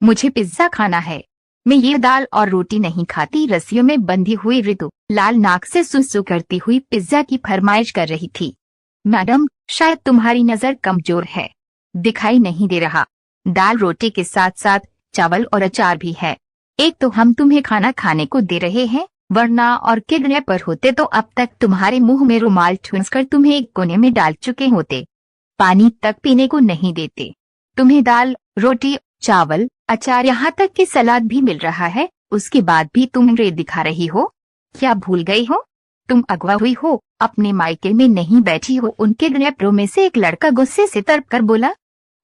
मुझे पिज्जा खाना है। मैं ये दाल और रोटी नहीं खाती। रस्सियों में बंधी हुई ऋतु लाल नाक से सुसु करती हुई पिज्जा की फरमाइश कर रही थी। मैडम, शायद तुम्हारी नजर कमजोर है, दिखाई नहीं दे रहा। दाल रोटी के साथ साथ चावल और अचार भी है। एक तो हम तुम्हें खाना खाने को दे रहे हैं, वरना और किडनैप पर होते तो अब तक तुम्हारे मुंह में रुमाल ठूंसकर तुम्हें एक कोने में डाल चुके होते। पानी तक पीने को नहीं देते। तुम्हें दाल रोटी चावल अचार यहाँ तक कि सलाद भी मिल रहा है, उसके बाद भी तुम रेत दिखा रही हो। क्या भूल गई हो? तुम अगवा हुई हो, अपने मायके में नहीं बैठी हो। उनके किडनैपरों में से एक लड़का गुस्से से तड़प कर बोला।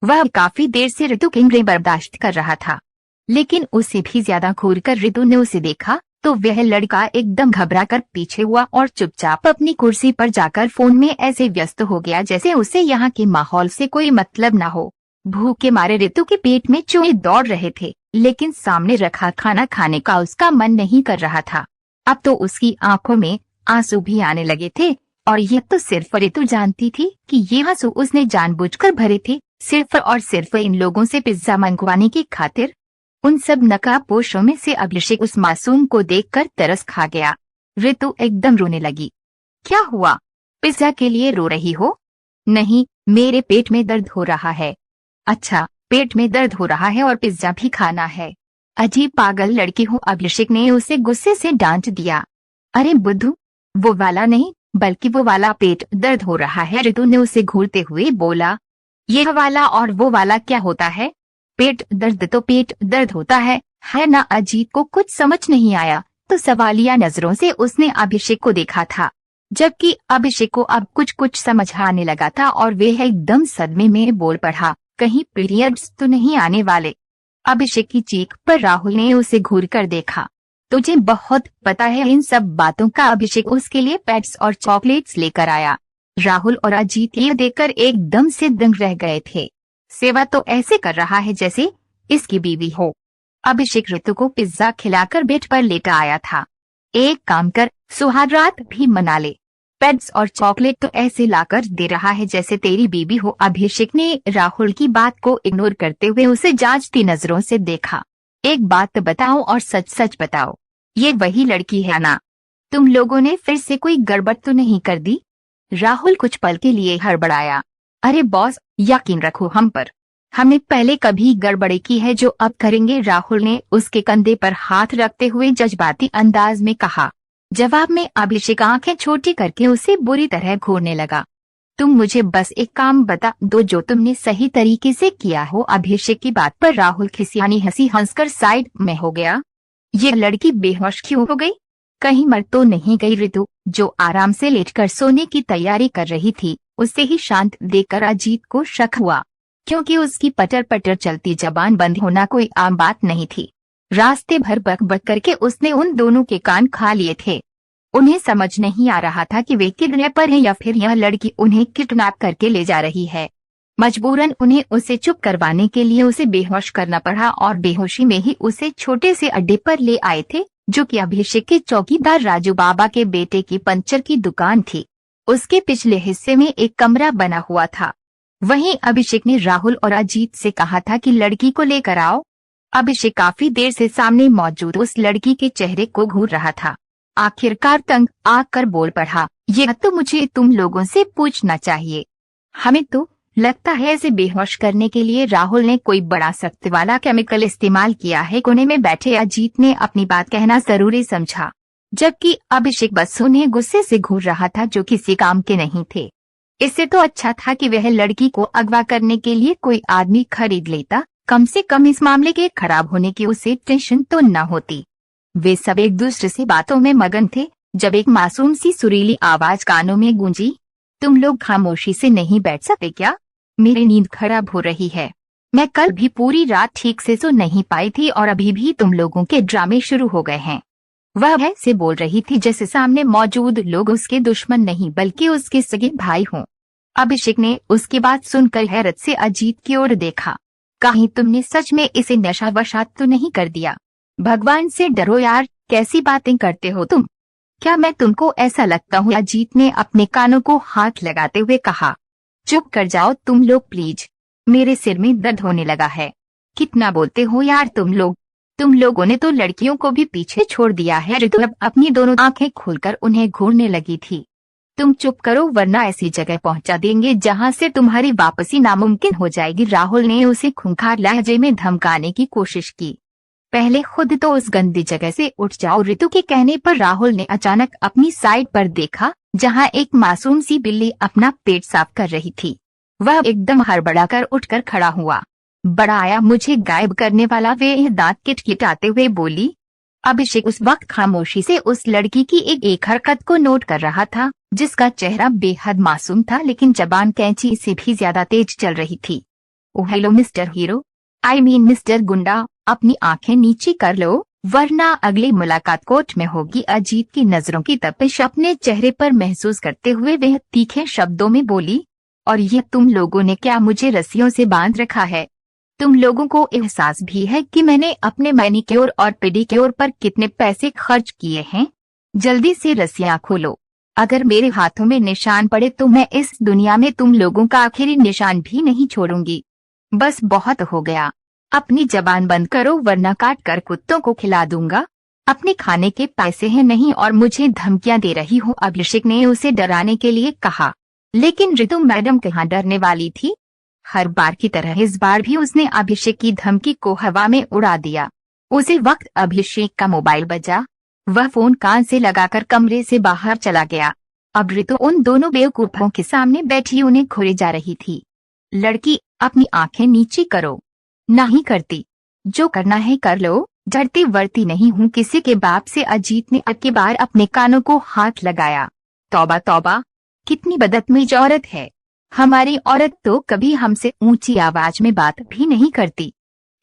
वह काफी देर से ऋतु की इंद्रियां बर्दाश्त कर रहा था, लेकिन उससे भी ज्यादा घूर कर ऋतु ने उसे देखा तो वह लड़का एकदम घबरा कर पीछे हुआ और चुपचाप अपनी कुर्सी पर जाकर फोन में ऐसे व्यस्त हो गया जैसे उसे यहाँ के माहौल से कोई मतलब न हो। भूख के मारे ऋतु के पेट में चूहे दौड़ रहे थे, लेकिन सामने रखा खाना खाने का उसका मन नहीं कर रहा था। अब तो उसकी आंखों में आंसू भी आने लगे थे, और यह तो सिर्फ ऋतु जानती थी कि ये आंसू उसने जानबूझकर भरे थे, सिर्फ और सिर्फ इन लोगों से पिज्जा मंगवाने की खातिर। उन सब नकाबपोशों में से अभिषेक उस मासूम को देखकर तरस खा गया। ऋतु एकदम रोने लगी। क्या हुआ? पिज्जा के लिए रो रही हो? नहीं, मेरे पेट में दर्द हो रहा है। अच्छा, पेट में दर्द हो रहा है और पिज्जा भी खाना है? अजीब पागल लड़की हो, अभिषेक ने उसे गुस्से से डांट दिया। अरे बुद्धू, वो वाला नहीं बल्कि वो वाला पेट दर्द हो रहा है, ऋतु ने उसे घूरते हुए बोला। ये वाला और वो वाला क्या होता है? पेट दर्द तो पेट दर्द होता है ना? अजीत को कुछ समझ नहीं आया तो सवालिया नजरों से उसने अभिषेक को देखा था, जबकि अभिषेक को अब कुछ कुछ समझ आने लगा था और वह एकदम सदमे में बोल पड़ा, कहीं पीरियड्स तो नहीं आने वाले? अभिषेक की चीख पर राहुल ने उसे घूर कर देखा। तुझे बहुत पता है इन सब बातों का? अभिषेक उसके लिए पैट्स और चॉकलेट्स लेकर आया। राहुल और अजीत ये देखकर एकदम से दंग रह गए थे। सेवा तो ऐसे कर रहा है जैसे इसकी बीवी हो। अभिषेक ऋतु को पिज्जा खिलाकर बेड पर लेटा आया था। एक काम कर, सुहाग रात भी मना ले। पैड्स और चॉकलेट तो ऐसे लाकर दे रहा है जैसे तेरी बीवी हो। अभिषेक ने राहुल की बात को इग्नोर करते हुए उसे जांचती नजरों से देखा। एक बात बताओ और सच सच बताओ, ये वही लड़की है ना? तुम लोगों ने फिर से कोई गड़बड़ तो नहीं कर दी? राहुल कुछ पल के लिए हड़बड़ाया। अरे बॉस, यकीन रखो हम पर, हमने पहले कभी गड़बड़ी की है जो अब करेंगे, राहुल ने उसके कंधे पर हाथ रखते हुए जज्बाती अंदाज में कहा। जवाब में अभिषेक आंखें छोटी करके उसे बुरी तरह घूरने लगा। तुम मुझे बस एक काम बता दो जो तुमने सही तरीके से किया हो। अभिषेक की बात पर राहुल खिसियानी हंसी हंसकर साइड में हो गया। ये लड़की बेहोश क्यों हो गई? कहीं मर तो नहीं गई? ऋतु जो आराम से लेटकर सोने की तैयारी कर रही थी उसे ही शांत देखकर अजीत को शक हुआ, क्योंकि उसकी पटर पटर चलती जबान बंद होना कोई आम बात नहीं थी। रास्ते भर बक बक करके उसने उन दोनों के कान खा लिए थे। उन्हें समझ नहीं आ रहा था कि वे किडनैपर हैं या फिर यह लड़की उन्हें किडनैप करके ले जा रही है। मजबूरन उन्हें उसे चुप करवाने के लिए उसे बेहोश करना पड़ा और बेहोशी में ही उसे छोटे से अड्डे पर ले आए थे, जो कि अभिषेक के चौकीदार राजू बाबा के बेटे की पंचर की दुकान थी। उसके पिछले हिस्से में एक कमरा बना हुआ था। वहीं अभिषेक ने राहुल और अजीत से कहा था कि लड़की को लेकर आओ। अभिषेक काफी देर से सामने मौजूद उस लड़की के चेहरे को घूर रहा था। आखिरकार तंग आकर बोल पड़ा, यह तो मुझे तुम लोगों से पूछना चाहिए। हमें तो लगता है इसे बेहोश करने के लिए राहुल ने कोई बड़ा सख्त वाला केमिकल इस्तेमाल किया है। कोने में बैठे अजीत ने अपनी बात कहना जरूरी समझा, जबकि अभिषेक बस उन्हें गुस्से से घूर रहा था जो किसी काम के नहीं थे। इससे तो अच्छा था कि वह लड़की को अगवा करने के लिए कोई आदमी खरीद लेता, कम से कम इस मामले के खराब होने की उसे टेंशन तो न होती। वे सब एक दूसरे से बातों में मगन थे जब एक मासूम सी सुरीली आवाज कानों में गूंजी, तुम लोग खामोशी से नहीं बैठ सकते क्या? मेरी नींद खराब हो रही है। मैं कल भी पूरी रात ठीक से सो नहीं पाई थी और अभी भी तुम लोगों के ड्रामे शुरू हो गए हैं। वह ऐसे बोल रही थी जैसे सामने मौजूद लोग उसके दुश्मन नहीं बल्कि उसके सगे भाई हों। अभिषेक ने उसकी बात सुनकर हैरत से अजीत की ओर देखा। कहीं तुमने सच में इसे नशा वशात तो नहीं कर दिया? भगवान से डरो यार, कैसी बातें करते हो तुम? क्या मैं तुमको ऐसा लगता हूँ? अजीत ने अपने कानों को हाथ लगाते हुए कहा। चुप कर जाओ तुम लोग प्लीज, मेरे सिर में दर्द होने लगा है। कितना बोलते हो यार तुम लोगों ने तो लड़कियों को भी पीछे छोड़ दिया है। ऋतु अब अपनी दोनों आंखें खोलकर उन्हें घूरने लगी थी। तुम चुप करो वरना ऐसी जगह पहुंचा देंगे जहां से तुम्हारी वापसी नामुमकिन हो जाएगी। राहुल ने उसे खूंखार लहजे में धमकाने की कोशिश की। पहले खुद तो उस गंदी जगह से उठ जाओ। ऋतु के कहने पर राहुल ने अचानक अपनी साइड पर देखा जहां एक मासूम सी बिल्ली अपना पेट साफ कर रही थी। वह एकदम हड़बड़ाकर उठकर खड़ा हुआ। बड़ा आया मुझे गायब करने वाला, वे दांत किटकिटाते हुए बोली। अभिषेक उस वक्त खामोशी से उस लड़की की एक हरकत को नोट कर रहा था जिसका चेहरा बेहद मासूम था लेकिन जबान कैंची से भी ज्यादा तेज चल रही थी। Oh hello mister hero, I mean mister goonda, अपनी आंखें नीची कर लो वरना अगली मुलाकात कोर्ट में होगी। अजीत की नजरों की तपिश अपने चेहरे पर महसूस करते हुए वह तीखे शब्दों में बोली। और ये तुम लोगों ने क्या मुझे रस्सियों से बांध रखा है? तुम लोगों को एहसास भी है कि मैंने अपने मैनिक्योर और पेडिक्योर पर कितने पैसे खर्च किए हैं? जल्दी से रस्सियां खोलो, अगर मेरे हाथों में निशान पड़े तो मैं इस दुनिया में तुम लोगों का आखिरी निशान भी नहीं छोड़ूंगी। बस बहुत हो गया, अपनी जबान बंद करो वरना काट कर कुत्तों को खिला दूंगा। अपने खाने के पैसे हैं नहीं और मुझे धमकियां दे रही हो, अभिषेक ने उसे डराने के लिए कहा। लेकिन ऋतु मैडम कहाँ डरने वाली थी। हर बार की तरह इस बार भी उसने अभिषेक की धमकी को हवा में उड़ा दिया। उसी वक्त अभिषेक का मोबाइल बजा। वह फोन कान से लगाकर कमरे से बाहर चला गया। अब ऋतु उन दोनों बेवकूफों के सामने बैठी उन्हें घूरे जा रही थी। लड़की, अपनी आंखें नीची करो। नहीं करती, जो करना है कर लो, डरती वरती नहीं हूँ किसी के बाप से। अजीत ने अब की बार अपने कानों को हाथ लगाया। तौबा तौबा, कितनी बदतमीज औरत है। हमारी औरत तो कभी हमसे ऊंची आवाज में बात भी नहीं करती,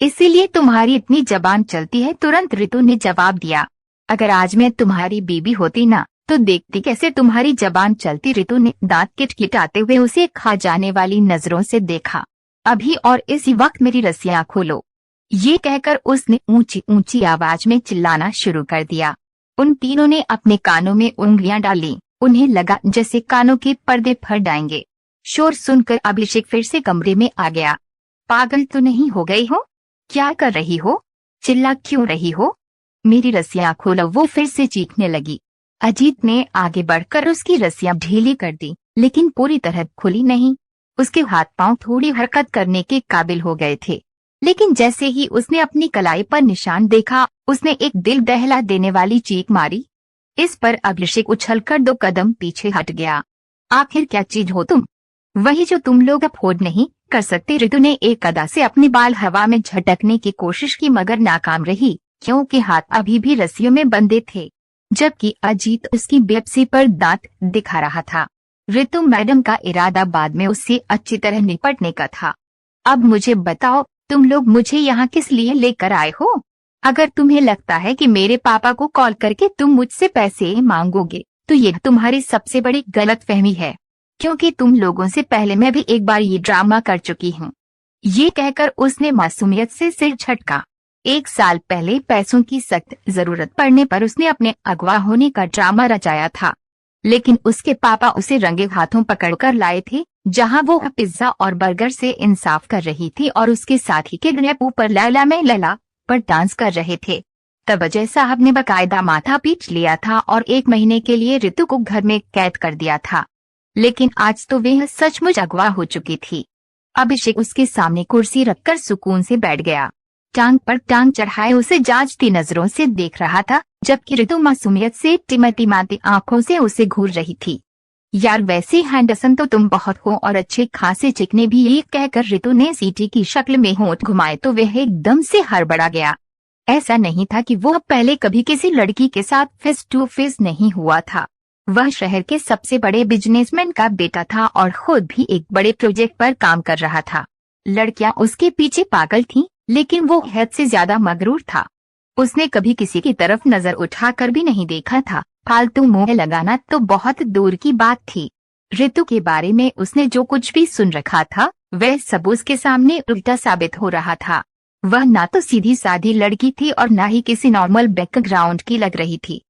इसीलिए तुम्हारी इतनी जबान चलती है। तुरंत ऋतु ने जवाब दिया। अगर आज मैं तुम्हारी बीबी होती ना तो देखती कैसे तुम्हारी जबान चलती। ऋतु ने दांत किटकिटाते हुए उसे खा जाने वाली नजरों से देखा। अभी और इसी वक्त मेरी रस्सियां खोलो, ये कहकर उसने ऊंची ऊंची आवाज में चिल्लाना शुरू कर दिया। उन तीनों ने अपने कानों में उंगलियां डाली। उन्हें लगा जैसे कानों के पर्दे फट जाएंगे। शोर सुनकर अभिषेक फिर से कमरे में आ गया। पागल तो नहीं हो गई हो? क्या कर रही हो? चिल्ला क्यों रही हो? मेरी रस्सियां खोलो, वो फिर से चीखने लगी। अजीत ने आगे बढ़कर उसकी रस्सियां ढीली कर दी लेकिन पूरी तरह खुली नहीं। उसके हाथ पांव थोड़ी हरकत करने के काबिल हो गए थे, लेकिन जैसे ही उसने अपनी कलाई पर निशान देखा उसने एक दिल दहला देने वाली चीख मारी। इस पर अभिषेक उछलकर 2 कदम पीछे हट गया। आखिर क्या चीज हो तुम? वही जो तुम लोग अफोर्ड नहीं कर सकते। ऋतु ने एक अदा से अपने बाल हवा में झटकने की कोशिश की मगर नाकाम रही क्योंकि हाथ अभी भी रस्सियों में बंधे थे, जबकि अजीत उसकी बेबसी पर दांत दिखा रहा था। ऋतु मैडम का इरादा बाद में उससे अच्छी तरह निपटने का था। अब मुझे बताओ, तुम लोग मुझे यहाँ किस लिए लेकर आए हो? अगर तुम्हें लगता है कि मेरे पापा को कॉल करके तुम मुझसे पैसे मांगोगे तो ये तुम्हारी सबसे बड़ी गलतफहमी है, क्योंकि तुम लोगों से पहले मैं भी एक बार ये ड्रामा कर चुकी हूँ। ये कहकर उसने मासूमियत से सिर झटका। 1 साल पहले पैसों की सख्त जरूरत पड़ने पर उसने अपने अगवा होने का ड्रामा रचाया था, लेकिन उसके पापा उसे रंगे हाथों पकड़कर लाए थे जहां वो पिज्जा और बर्गर से इंसाफ कर रही थी और उसके साथी के ग्रैप ऊपर लैला में लैला पर डांस कर रहे थे। तब अजय साहब ने बकायदा माथा पीट लिया था और 1 महीने के लिए ऋतु को घर में कैद कर दिया था, लेकिन आज तो वह सचमुच अगवा हो चुकी थी। अभिषेक उसके सामने कुर्सी रखकर सुकून से बैठ गया। टांग पर टांग चढ़ाए उसे जांचती नजरों से देख रहा था, जबकि ऋतु मासूमियत से टिमटिमाती आंखों से उसे घूर रही थी। यार वैसे हैंडसम तो तुम बहुत हो और अच्छे खासे चिकने भी, ये कहकर ऋतु ने सीटी की शक्ल में होंठ घुमाए तो वह एकदम से हड़बड़ा गया। ऐसा नहीं था कि वह पहले कभी किसी लड़की के साथ फेस टू फेस नहीं हुआ था। वह शहर के सबसे बड़े बिजनेसमैन का बेटा था और खुद भी एक बड़े प्रोजेक्ट पर काम कर रहा था। लड़कियां उसके पीछे पागल थीं, लेकिन वो हद से ज्यादा मगरूर था। उसने कभी किसी की तरफ नजर उठाकर भी नहीं देखा था। फालतू मुंह लगाना तो बहुत दूर की बात थी। ऋतु के बारे में उसने जो कुछ भी सुन रखा था वह सब उसके सामने उल्टा साबित हो रहा था। वह ना तो सीधी सादी लड़की थी और ना ही किसी नॉर्मल बैकग्राउंड की लग रही थी।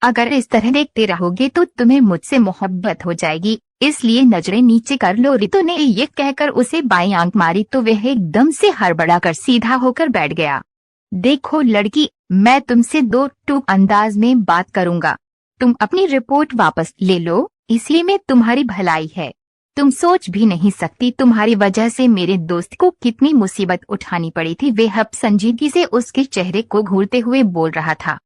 अगर इस तरह देखते रहोगे तो तुम्हें मुझसे मोहब्बत हो जाएगी, इसलिए नजरें नीचे कर लो। रितु ने ये कहकर उसे बाईं आंख मारी तो वह एकदम से हड़बड़ा कर सीधा होकर बैठ गया। देखो लड़की, मैं तुमसे दो टूक अंदाज में बात करूंगा। तुम अपनी रिपोर्ट वापस ले लो, इसलिए में तुम्हारी भलाई है। तुम सोच भी नहीं सकती तुम्हारी वजह से मेरे दोस्त को कितनी मुसीबत उठानी पड़ी थी। वह अब संजीदगी से उसके चेहरे को घूरते हुए बोल रहा था,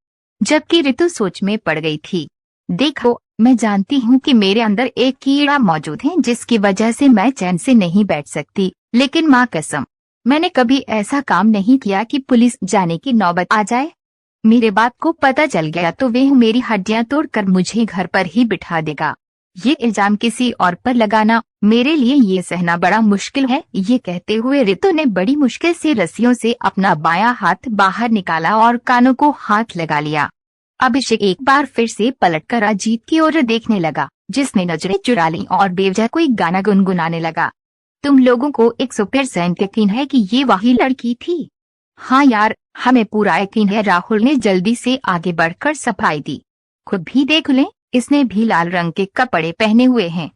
जबकि रितु सोच में पड़ गई थी। देखो, मैं जानती हूँ कि मेरे अंदर एक कीड़ा मौजूद है जिसकी वजह से मैं चैन से नहीं बैठ सकती, लेकिन माँ कसम, मैंने कभी ऐसा काम नहीं किया कि पुलिस जाने की नौबत आ जाए। मेरे बाप को पता चल गया तो वह मेरी हड्डियां तोड़कर मुझे घर पर ही बिठा देगा। ये इल्जाम किसी और पर लगाना मेरे लिए ये सहना बड़ा मुश्किल है। ये कहते हुए रितु ने बड़ी मुश्किल से रस्सियों से अपना बायां हाथ बाहर निकाला और कानों को हाथ लगा लिया। अभिषेक एक बार फिर से पलटकर अजीत की ओर देखने लगा, जिसने नजरें चुरा ली और बेवजह कोई गाना गुनगुनाने लगा। तुम लोगों को 100% यकीन है कि ये वही लड़की थी? हाँ यार, हमें पूरा यकीन है। राहुल ने जल्दी से आगे बढ़कर सफाई दी। खुद भी देख लें, इसने भी लाल रंग के कपड़े पहने हुए हैं।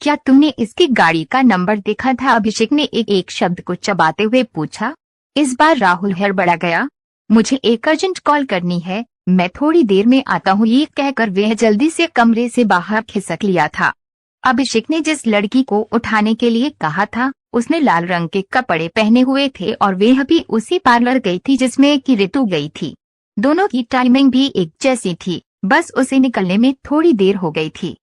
क्या तुमने इसकी गाड़ी का नंबर देखा था? अभिषेक ने एक एक शब्द को चबाते हुए पूछा। इस बार राहुल हड़बड़ा गया। मुझे एक अर्जेंट कॉल करनी है, मैं थोड़ी देर में आता हूँ। ये कहकर वह जल्दी से कमरे से बाहर खिसक लिया था। अभिषेक ने जिस लड़की को उठाने के लिए कहा था, उसने लाल रंग के कपड़े पहने हुए थे और वह भी उसी पार्लर गई थी जिसमें कि रितु गई थी। दोनों की टाइमिंग भी एक जैसी थी, बस उसे निकलने में थोड़ी देर हो गई थी।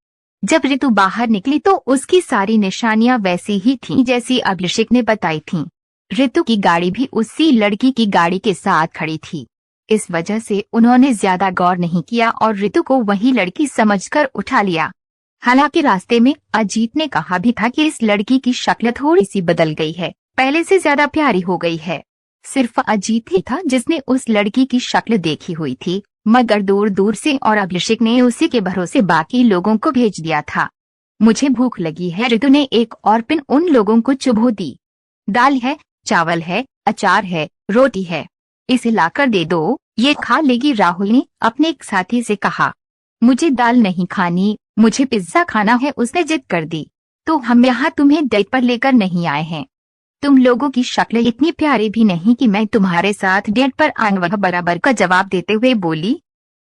जब रितु बाहर निकली तो उसकी सारी निशानियां वैसी ही थीं जैसी अभिषेक ने बताई थीं। रितु की गाड़ी भी उसी लड़की की गाड़ी के साथ खड़ी थी। इस वजह से उन्होंने ज्यादा गौर नहीं किया और रितु को वही लड़की समझकर उठा लिया। हालांकि रास्ते में अजीत ने कहा भी था कि इस लड़की की शक्ल थोड़ी सी बदल गई है, पहले से ज्यादा प्यारी हो गई है। सिर्फ अजीत ही था जिसने उस लड़की की शक्ल देखी हुई थी, मगर दूर दूर से, और अभिषेक ने उसी के भरोसे बाकी लोगों को भेज दिया था। मुझे भूख लगी है। रितु ने एक और पिन उन लोगों को चुभो दी। दाल है, चावल है, अचार है, रोटी है, इसे लाकर दे दो, ये खा लेगी। राहुल ने अपने एक साथी से कहा। मुझे दाल नहीं खानी, मुझे पिज्जा खाना है, उसने जिद कर दी। तो हम यहाँ तुम्हें डेट पर लेकर नहीं आए हैं। तुम लोगों की शक्ल इतनी प्यारी भी नहीं कि मैं तुम्हारे साथ डेट पर आऊं, वह बराबर का जवाब देते हुए बोली।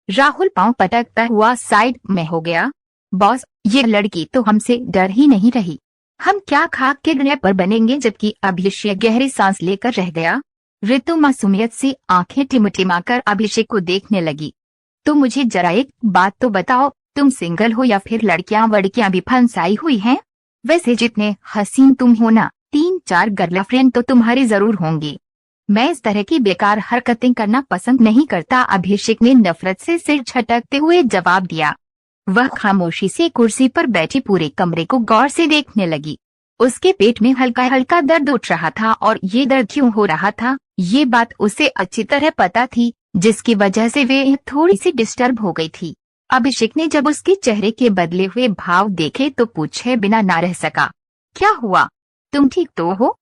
राहुल पांव पटकता हुआ साइड में हो गया। बॉस, ये लड़की तो हमसे डर ही नहीं रही। हम क्या खा के डेट पर बनेंगे? जबकि अभिषेक गहरी सांस लेकर रह गया। रितु मासूमियत से आंखें टिमटिमाकर अभिषेक को देखने लगी। तो मुझे जरा एक बात तो बताओ, तुम सिंगल हो या फिर लड़कियां वड़कियां भी फंसाई हुई हैं? वैसे जितने हसीन तुम हो ना, 3-4 गर्लफ्रेंड तो तुम्हारी जरूर होंगी। मैं इस तरह की बेकार हरकतें करना पसंद नहीं करता। अभिषेक ने नफरत से सिर झटकते हुए जवाब दिया। वह खामोशी से कुर्सी पर बैठी पूरे कमरे को गौर से देखने लगी। उसके पेट में हल्का हल्का दर्द उठ रहा था और ये दर्द क्यों हो रहा था, ये बात उसे अच्छी तरह पता थी, जिसकी वजह से वे थोड़ी सी डिस्टर्ब हो गई थी। अभिषेक ने जब उसके चेहरे के बदले हुए भाव देखे तो पूछे बिना ना रह सका, क्या हुआ? तुम ठीक तो हो?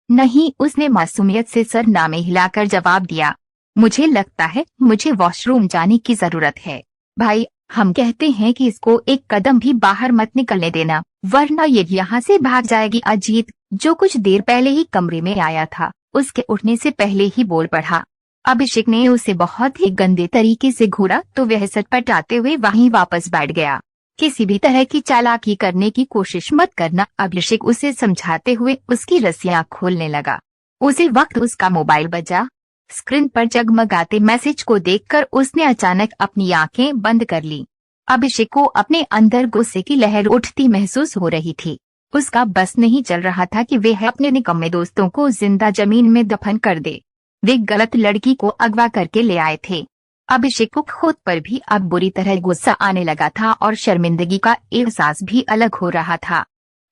नहीं, उसने मासूमियत से सर नामे हिलाकर जवाब दिया। मुझे लगता है मुझे वॉशरूम जाने की जरूरत है। भाई, हम कहते हैं कि इसको एक कदम भी बाहर मत निकलने देना, वरना ये यहाँ से भाग जाएगी। अजीत, जो कुछ देर पहले ही कमरे में आया था, उसके उठने से पहले ही बोल पड़ा। अभिषेक ने उसे बहुत ही गंदे तरीके से घूरा तो वह सटपटाते हुए वहीं वापस बैठ गया। किसी भी तरह की चालाकी करने की कोशिश मत करना, अभिषेक उसे समझाते हुए उसकी रस्सियां खोलने लगा। उसी वक्त उसका मोबाइल बजा। स्क्रीन पर जगमगाते मैसेज को देखकर उसने अचानक अपनी आंखें बंद कर ली। अभिषेक को अपने अंदर गुस्से की लहर उठती महसूस हो रही थी। उसका बस नहीं चल रहा था कि वह अपने निकम्मे दोस्तों को जिंदा जमीन में दफन कर दे। वे गलत लड़की को अगवा करके ले आए थे। अभिषेक को खुद पर भी अब बुरी तरह गुस्सा आने लगा था और शर्मिंदगी का एहसास भी अलग हो रहा था।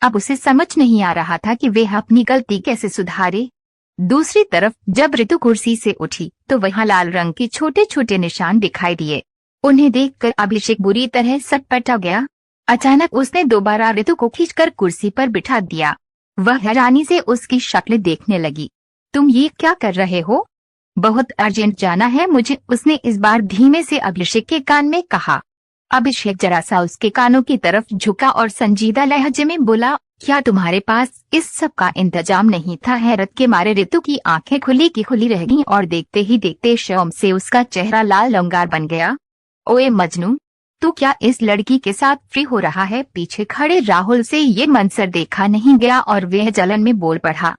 अब उसे समझ नहीं आ रहा था कि वह अपनी गलती कैसे सुधारे। दूसरी तरफ जब रितु कुर्सी से उठी तो वहां लाल रंग के छोटे छोटे निशान दिखाई दिए। उन्हें देखकर अभिषेक बुरी तरह सटपटा गया। अचानक उसने दोबारा रितु को खींचकर कुर्सी पर बिठा दिया। वह हैरानी से उसकी शक्ल देखने लगी। तुम ये क्या कर रहे हो? बहुत अर्जेंट जाना है मुझे, उसने इस बार धीमे से अभिषेक के कान में कहा। अभिषेक जरा सा उसके कानों की तरफ झुका और संजीदा लहजे में बोला, क्या तुम्हारे पास इस सब का इंतजाम नहीं था? हैरत के मारे ऋतु की आंखें खुली की खुली रह गईं और देखते ही देखते शर्म से उसका चेहरा लाल लंगार बन गया। ओए मजनू, तू क्या इस लड़की के साथ फ्री हो रहा है? पीछे खड़े राहुल से ये मंजर देखा नहीं गया और वह जलन में बोल पड़ा,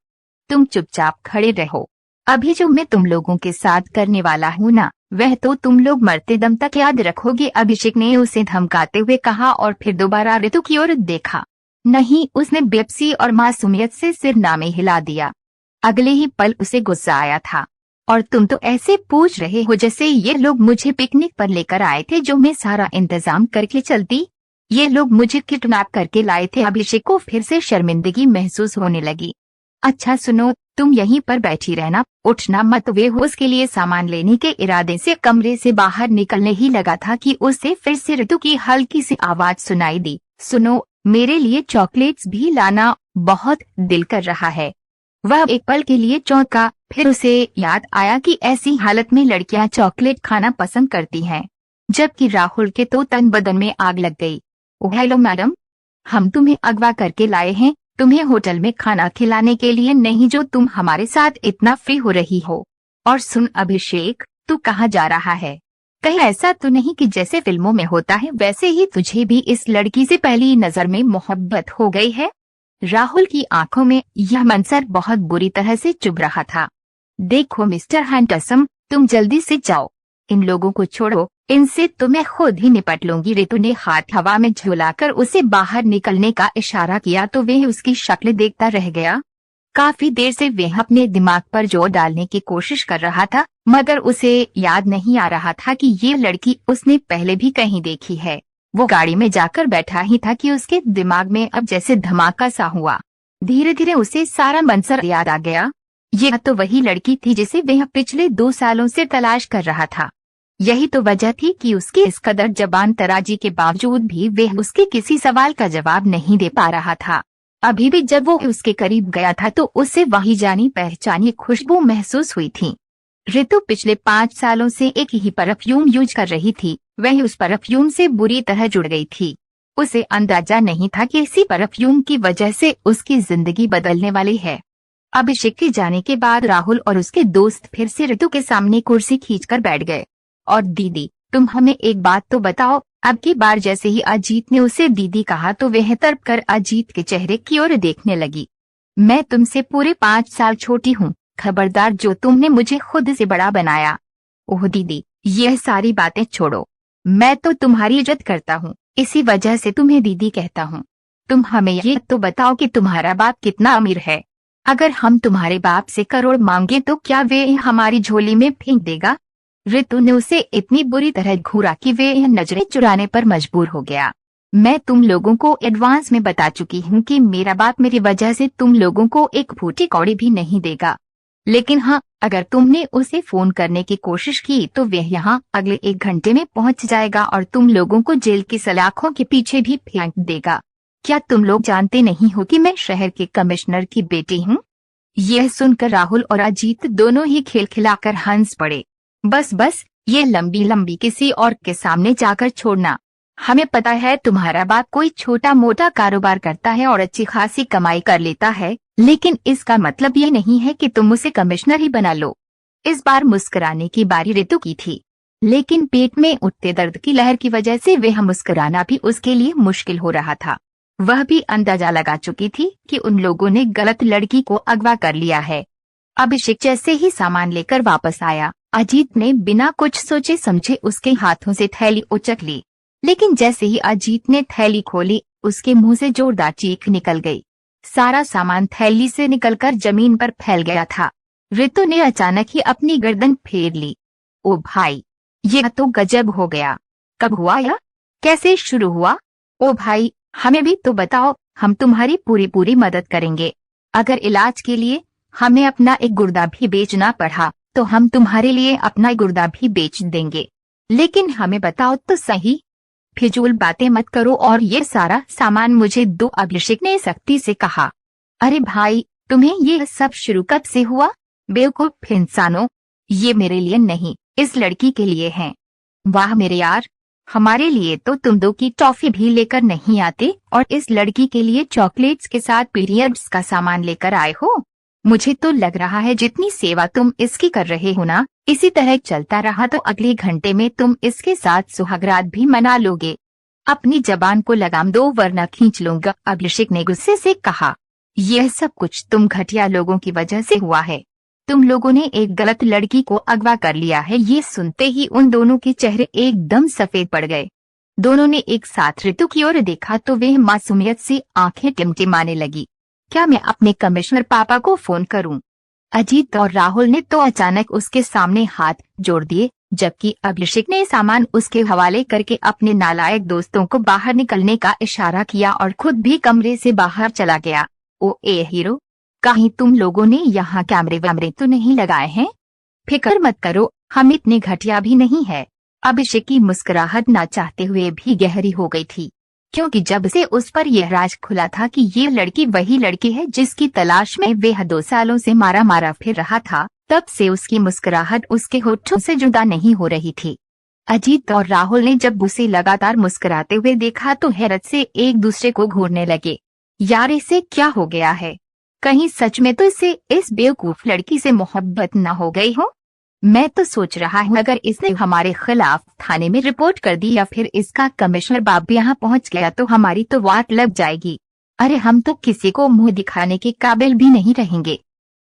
तुम चुपचाप खड़े रहो। अभी जो मैं तुम लोगों के साथ करने वाला हूँ ना, वह तो तुम लोग मरते दम तक याद रखोगे। अभिषेक ने उसे धमकाते हुए कहा और फिर दोबारा ऋतु की ओर देखा। नहीं, उसने बेबसी और मासूमियत से सिर नामे हिला दिया। अगले ही पल उसे गुस्सा आया था। और तुम तो ऐसे पूछ रहे हो जैसे ये लोग मुझे पिकनिक पर लेकर आए थे जो मैं सारा इंतजाम करके चलती। ये लोग मुझे किडनैप करके लाए थे। अभिषेक को फिर से शर्मिंदगी महसूस होने लगी। अच्छा सुनो, तुम यहीं पर बैठी रहना, उठना मत। वे उसके लिए सामान लेने के इरादे से कमरे से बाहर निकलने ही लगा था कि उसे फिर से ऋतु की हल्की सी आवाज सुनाई दी, सुनो, मेरे लिए चॉकलेट्स भी लाना, बहुत दिल कर रहा है। वह एक पल के लिए चौंका, फिर उसे याद आया कि ऐसी हालत में लड़कियां चॉकलेट खाना पसंद करती हैं, जबकि राहुल के तो तन बदन में आग लग गई। ओह हेलो मैडम, हम तुम्हें अगवा करके लाए हैं, तुम्हें होटल में खाना खिलाने के लिए नहीं जो तुम हमारे साथ इतना फ्री हो रही हो। और सुन अभिषेक, तू कहाँ जा रहा है? कहीं ऐसा तो नहीं कि जैसे फिल्मों में होता है वैसे ही तुझे भी इस लड़की से पहली नजर में मोहब्बत हो गई है? राहुल की आंखों में यह मंजर बहुत बुरी तरह से चुभ रहा था। देखो मिस्टर हैंडसम, तुम जल्दी से जाओ, इन लोगों को छोड़ो, इनसे तो मैं खुद ही निपट लूंगी। ऋतु ने हाथ हवा में झुलाकर उसे बाहर निकलने का इशारा किया तो वह उसकी शक्ल देखता रह गया। काफी देर से वह अपने दिमाग पर जोर डालने की कोशिश कर रहा था, मगर उसे याद नहीं आ रहा था कि ये लड़की उसने पहले भी कहीं देखी है। वो गाड़ी में जाकर बैठा ही था कि उसके दिमाग में अब जैसे धमाका सा हुआ। धीरे धीरे उसे सारा मंजर याद आ गया। यह तो वही लड़की थी जिसे वह पिछले 2 सालों से तलाश कर रहा था। यही तो वजह थी कि उसकी इस कदर जबान तराजी के बावजूद भी वह उसके किसी सवाल का जवाब नहीं दे पा रहा था। अभी भी जब वो उसके करीब गया था तो उसे वही जानी पहचानी खुशबू महसूस हुई थी। ऋतु पिछले 5 सालों से एक ही परफ्यूम यूज कर रही थी। वह उस परफ्यूम से बुरी तरह जुड़ गई थी। उसे अंदाजा नहीं था कि इसी परफ्यूम की वजह से उसकी जिंदगी बदलने वाली है। अभिषेक के जाने के बाद राहुल और उसके दोस्त फिर से ऋतु के सामने कुर्सी खींचकर बैठ गए। और दीदी, तुम हमें एक बात तो बताओ। अब की बार जैसे ही अजीत ने उसे दीदी कहा तो वह तड़प कर अजीत के चेहरे की ओर देखने लगी। मैं तुमसे पूरे 5 साल छोटी हूँ, खबरदार, जो तुमने मुझे खुद से बड़ा बनाया। ओह दीदी, यह सारी बातें छोड़ो, मैं तो तुम्हारी इज्जत करता हूँ, इसी वजह से तुम्हें दीदी कहता हूँ। तुम हमें ये तो बताओ कि तुम्हारा बाप कितना अमीर है? अगर हम तुम्हारे बाप से करोड़ मांगे तो क्या वे हमारी झोली में फेंक देगा? ऋतु ने उसे इतनी बुरी तरह घूरा कि वे नजरें चुराने पर मजबूर हो गया। मैं तुम लोगों को एडवांस में बता चुकी हूँ कि मेरा बाप मेरी वजह से तुम लोगों को एक फूटी कौड़ी भी नहीं देगा। लेकिन हाँ, अगर तुमने उसे फोन करने की कोशिश की तो वह यहाँ अगले 1 घंटे में पहुँच जाएगा और तुम लोगों को जेल की सलाखों के पीछे भी फेंक देगा। क्या तुम लोग जानते नहीं हो कि मैं शहर के कमिश्नर की बेटी हूँ? यह सुनकर राहुल और अजीत दोनों ही खिलखिलाकर हंस पड़े। बस बस, ये लंबी लंबी किसी और के सामने जाकर छोड़ना। हमें पता है तुम्हारा बाप कोई छोटा मोटा कारोबार करता है और अच्छी खासी कमाई कर लेता है, लेकिन इसका मतलब ये नहीं है कि तुम उसे कमिश्नर ही बना लो। इस बार मुस्कुराने की बारी ऋतु की थी, लेकिन पेट में उठते दर्द की लहर की वजह से वह मुस्कुराना भी उसके लिए मुश्किल हो रहा था। वह भी अंदाजा लगा चुकी थी कि उन लोगों ने गलत लड़की को अगवा कर लिया है। अभिषेक जैसे ही सामान लेकर वापस आया, अजीत ने बिना कुछ सोचे समझे उसके हाथों से थैली उचक ली। लेकिन जैसे ही अजीत ने थैली खोली, उसके मुंह से जोरदार चीख निकल गई। सारा सामान थैली से निकलकर जमीन पर फैल गया था। ऋतु ने अचानक ही अपनी गर्दन फेर ली। ओ भाई, ये तो गजब हो गया। कब हुआ या कैसे शुरू हुआ? ओ भाई, हमें भी तो बताओ, हम तुम्हारी पूरी मदद करेंगे। अगर इलाज के लिए हमें अपना एक गुर्दा भी बेचना पड़ा तो हम तुम्हारे लिए अपना गुर्दा भी बेच देंगे। लेकिन हमें बताओ तो सही, फिजूल बातें मत करो और ये सारा सामान मुझे दो, अभिषेक ने सख्ती से कहा। अरे भाई, तुम्हें ये सब शुरू कब से हुआ? बेवकूफ इंसानों, ये मेरे लिए नहीं, इस लड़की के लिए है। वाह मेरे यार, हमारे लिए तो तुम 2 की टॉफी भी लेकर नहीं आते और इस लड़की के लिए चॉकलेट्स के साथ पीरियड्स का सामान लेकर आए हो। मुझे तो लग रहा है जितनी सेवा तुम इसकी कर रहे हो ना, इसी तरह चलता रहा तो अगले घंटे में तुम इसके साथ सुहागरात भी मना लोगे। अपनी जबान को लगाम दो वरना खींच लूंगा, अभिषेक ने गुस्से से कहा। यह सब कुछ तुम घटिया लोगों की वजह से हुआ है। तुम लोगों ने एक गलत लड़की को अगवा कर लिया है। ये सुनते ही उन दोनों के चेहरे एकदम सफेद पड़ गए। दोनों ने एक साथ ऋतु की ओर देखा तो वह मासूमियत से आंखें टिमटिमाने लगी। क्या मैं अपने कमिश्नर पापा को फोन करूं? अजीत और राहुल ने तो अचानक उसके सामने हाथ जोड़ दिए, जबकि अभिषेक ने सामान उसके हवाले करके अपने नालायक दोस्तों को बाहर निकलने का इशारा किया और खुद भी कमरे से बाहर चला गया। ओ ए हीरो, कहीं तुम लोगों ने यहाँ कैमरे वैमरे तो नहीं लगाए हैं? फिक्र मत करो, हम इतने घटिया भी नहीं है। अभिषेक की मुस्कुराहट ना चाहते हुए भी गहरी हो गई थी, क्योंकि जब से उस पर यह राज खुला था कि ये लड़की वही लड़की है जिसकी तलाश में वह 2 सालों से मारा मारा फिर रहा था, तब से उसकी मुस्कुराहट उसके होठों से जुदा नहीं हो रही थी। अजीत और राहुल ने जब उसे लगातार मुस्कुराते हुए देखा तो हैरत से एक दूसरे को घूरने लगे। यार, इसे क्या हो गया है? कहीं सच में तो इसे इस बेवकूफ लड़की से मोहब्बत न हो गई हो? मैं तो सोच रहा हूँ अगर इसने हमारे खिलाफ थाने में रिपोर्ट कर दी या फिर इसका कमिश्नर बाबू यहाँ पहुँच गया तो हमारी तो वाट लग जाएगी। अरे हम तो किसी को मुंह दिखाने के काबिल भी नहीं रहेंगे।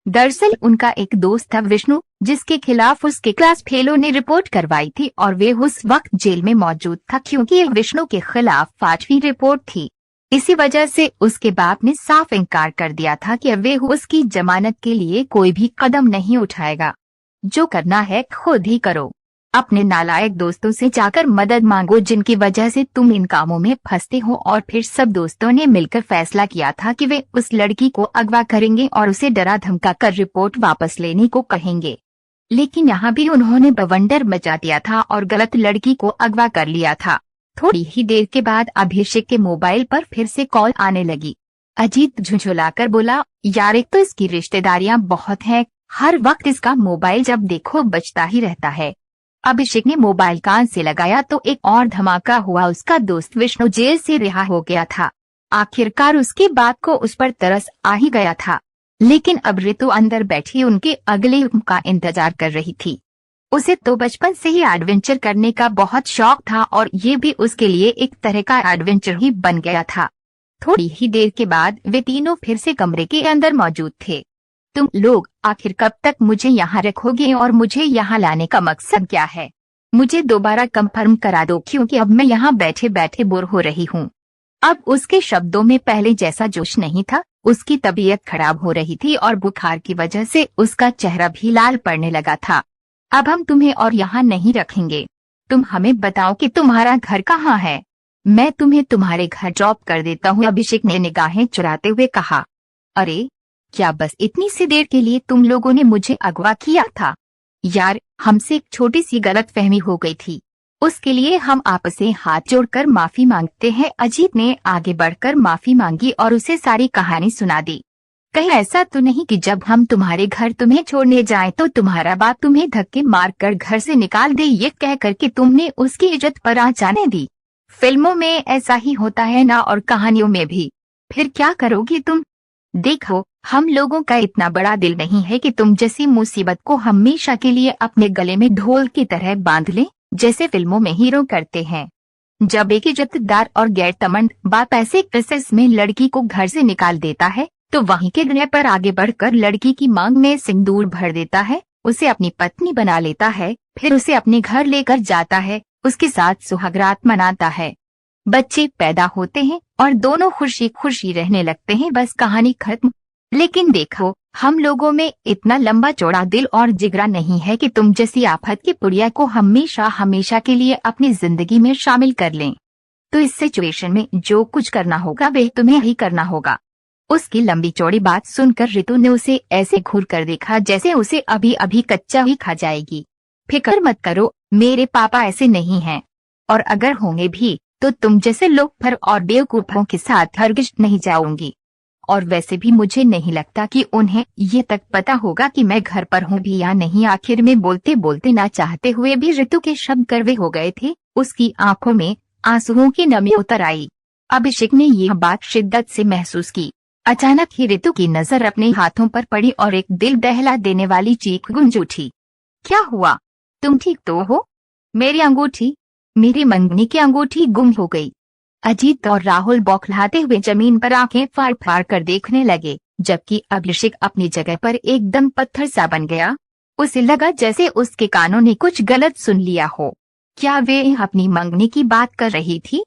दरअसल उनका एक दोस्त था विष्णु, जिसके खिलाफ उसके क्लास फेलों ने रिपोर्ट करवाई थी और वे उस वक्त जेल में मौजूद था क्योंकि विष्णु के खिलाफ 5वीं रिपोर्ट थी। इसी वजह से उसके बाप ने साफ इनकार कर दिया था कि वे उसकी जमानत के लिए कोई भी कदम नहीं उठाएगा। जो करना है खुद ही करो। अपने नालायक दोस्तों से जाकर मदद मांगो जिनकी वजह से तुम इन कामों में फंसते हो। और फिर सब दोस्तों ने मिलकर फैसला किया था कि वे उस लड़की को अगवा करेंगे और उसे डरा धमका कर रिपोर्ट वापस लेने को कहेंगे। लेकिन यहाँ भी उन्होंने बवंडर मचा दिया था और गलत लड़की को अगवा कर लिया था। थोड़ी ही देर के बाद अभिषेक के मोबाइल पर फिर से कॉल आने लगी। अजीत झुंझुलाकर बोला, यार एक तो इसकी रिश्तेदारियां बहुत हैं, हर वक्त इसका मोबाइल जब देखो बजता ही रहता है। अभिषेक ने मोबाइल कान से लगाया तो एक और धमाका हुआ। उसका दोस्त विष्णु जेल से रिहा हो गया था। आखिरकार उसकी बात को उस पर तरस आ ही गया था। लेकिन अब ऋतु अंदर बैठी उनके अगले हुक्म का इंतजार कर रही थी। उसे तो बचपन से ही एडवेंचर करने का बहुत शौक था और ये भी उसके लिए एक तरह का एडवेंचर ही बन गया था। थोड़ी ही देर के बाद वे तीनों फिर से कमरे के अंदर मौजूद थे। तुम लोग आखिर कब तक मुझे यहाँ रखोगे और मुझे यहाँ लाने का मकसद क्या है? मुझे दोबारा कंफर्म करा दो क्योंकि अब मैं यहाँ बैठे बैठे बोर हो रही हूँ। अब उसके शब्दों में पहले जैसा जोश नहीं था। उसकी तबीयत खराब हो रही थी और बुखार की वजह से उसका चेहरा भी लाल पड़ने लगा था। अब हम तुम्हें और यहाँ नहीं रखेंगे। तुम हमें बताओ कि तुम्हारा घर कहाँ है, मैं तुम्हें तुम्हारे घर ड्रॉप कर देता हूँ, अभिषेक ने निगाहें चुराते हुए कहा। अरे क्या बस इतनी सी देर के लिए तुम लोगों ने मुझे अगवा किया था? यार हमसे एक छोटी सी गलतफहमी हो गई थी, उसके लिए हम आपसे हाथ जोड़कर माफी मांगते हैं। अजीत ने आगे बढ़कर माफी मांगी और उसे सारी कहानी सुना दी। कहीं ऐसा तो नहीं कि जब हम तुम्हारे घर तुम्हें छोड़ने जाएं तो तुम्हारा बाप तुम्हें धक्के मारकर घर से निकाल दे, ये कह करके तुमने उसकी इज्जत पर आँच आने दी? फिल्मों में ऐसा ही होता है ना, और कहानियों में भी। फिर क्या करोगी तुम? देखो हम लोगों का इतना बड़ा दिल नहीं है कि तुम जैसी मुसीबत को हमेशा के लिए अपने गले में ढोल की तरह बांध ले, जैसे फिल्मों में हीरो करते हैं। जब एक इज्जतदार और गैरतमंद बाप ऐसे केसेस में लड़की को घर से निकाल देता है तो वहीं के निर्णय पर आगे बढ़कर लड़की की मांग में सिंदूर भर देता है, उसे अपनी पत्नी बना लेता है, फिर उसे अपने घर लेकर जाता है, उसके साथ सुहागरात मनाता है, बच्चे पैदा होते हैं और दोनों खुशी खुशी रहने लगते हैं, बस कहानी खत्म। लेकिन देखो हम लोगों में इतना लंबा चौड़ा दिल और जिगरा नहीं है कि तुम जैसी आफत की पुड़िया को हमेशा हमेशा के लिए अपनी जिंदगी में शामिल कर लें। तो इस सिचुएशन में जो कुछ करना होगा वह तुम्हें ही करना होगा। उसकी लंबी चौड़ी बात सुनकर ऋतु ने उसे ऐसे घूर कर देखा जैसे उसे अभी अभी कच्चा ही खा जाएगी। फिक्र मत करो, मेरे पापा ऐसे नहीं हैं, और अगर होंगे भी तो तुम जैसे लोग और बेवकूफों के साथ हरगिज नहीं जाऊंगी। और वैसे भी मुझे नहीं लगता कि उन्हें ये तक पता होगा कि मैं घर पर हूँ भी या नहीं। आखिर में बोलते बोलते ना चाहते हुए भी ऋतु के शब्द कड़वे हो गए थे। उसकी आंखों में आंसुओं की नमी उतर आई। अभिषेक ने यह बात शिद्दत से महसूस की। अचानक ही ऋतु की नजर अपने हाथों पर पड़ी और एक दिल दहला देने वाली चीख गूंज उठी। क्या हुआ? तुम ठीक तो हो? मेरी अंगूठी, मेरी मंगनी की अंगूठी गुम हो गई। अजीत और राहुल बौखलाते हुए जमीन पर आंखें फाड़ फाड़ कर देखने लगे, जबकि अभिषेक अपनी जगह पर एकदम पत्थर सा बन गया। उसे लगा जैसे उसके कानों ने कुछ गलत सुन लिया हो। क्या वे अपनी मंगनी की बात कर रही थी?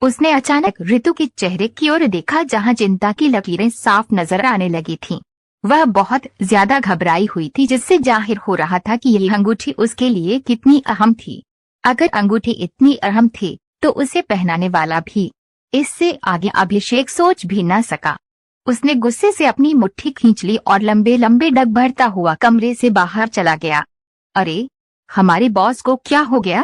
उसने अचानक ऋतु के चेहरे की ओर देखा, जहां चिंता की लकीरें साफ नजर आने लगी थीं। वह बहुत ज्यादा घबराई हुई थी, जिससे जाहिर हो रहा था कि यह अंगूठी उसके लिए कितनी अहम थी। अगर अंगूठी इतनी अहम थी तो उसे पहनाने वाला भी। इससे आगे अभिषेक सोच भी न सका। उसने गुस्से से अपनी मुट्ठी खींच ली और लंबे लंबे डग भरता हुआ कमरे से बाहर चला गया। अरे, हमारे बॉस को क्या हो गया?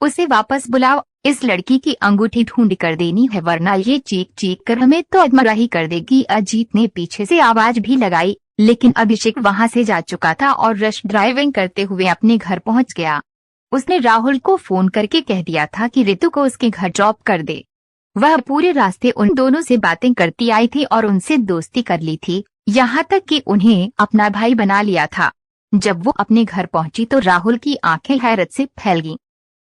उसे वापस बुलाओ। इस लड़की की अंगूठी ढूंढ कर देनी है, वरना ये चीख चीख कर हमें तो अधमराही कर देगी। अजीत ने पीछे से आवाज भी लगाई, लेकिन अभिषेक वहां से जा चुका था और रश ड्राइविंग करते हुए अपने घर पहुंच गया। उसने राहुल को फोन करके कह दिया था कि ऋतु को उसके घर ड्रॉप कर दे। वह पूरे रास्ते उन दोनों से बातें करती आई थी और उनसे दोस्ती कर ली थी, यहाँ तक कि उन्हें अपना भाई बना लिया था। जब वो अपने घर पहुंची तो राहुल की आंखें हैरत से फैल गईं।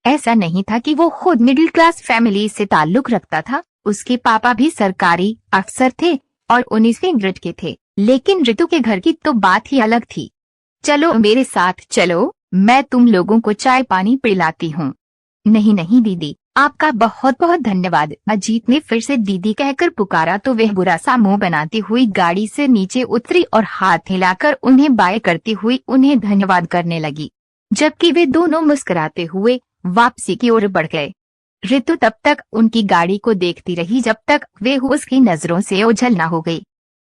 ऐसा नहीं था कि वो खुद मिडिल क्लास फैमिली से ताल्लुक रखता था। उसके पापा भी सरकारी अफसर थे और 19वीं ग्रेड के थे, लेकिन ऋतु के घर की तो बात ही अलग थी। चलो मेरे साथ चलो, मैं तुम लोगों को चाय पानी पिलाती हूँ। नहीं नहीं दीदी, आपका बहुत बहुत धन्यवाद। अजीत ने फिर से दीदी कहकर पुकारा तो वह बुरा सा मुंह बनाती हुई गाड़ी से नीचे उतरी और हाथ हिलाकर उन्हें बाय करती हुई उन्हें धन्यवाद करने लगी, जबकि वे दोनों मुस्कुराते हुए वापसी की ओर बढ़ गए। ऋतु तब तक उनकी गाड़ी को देखती रही जब तक वे उसकी नजरों से ओझल न हो गई।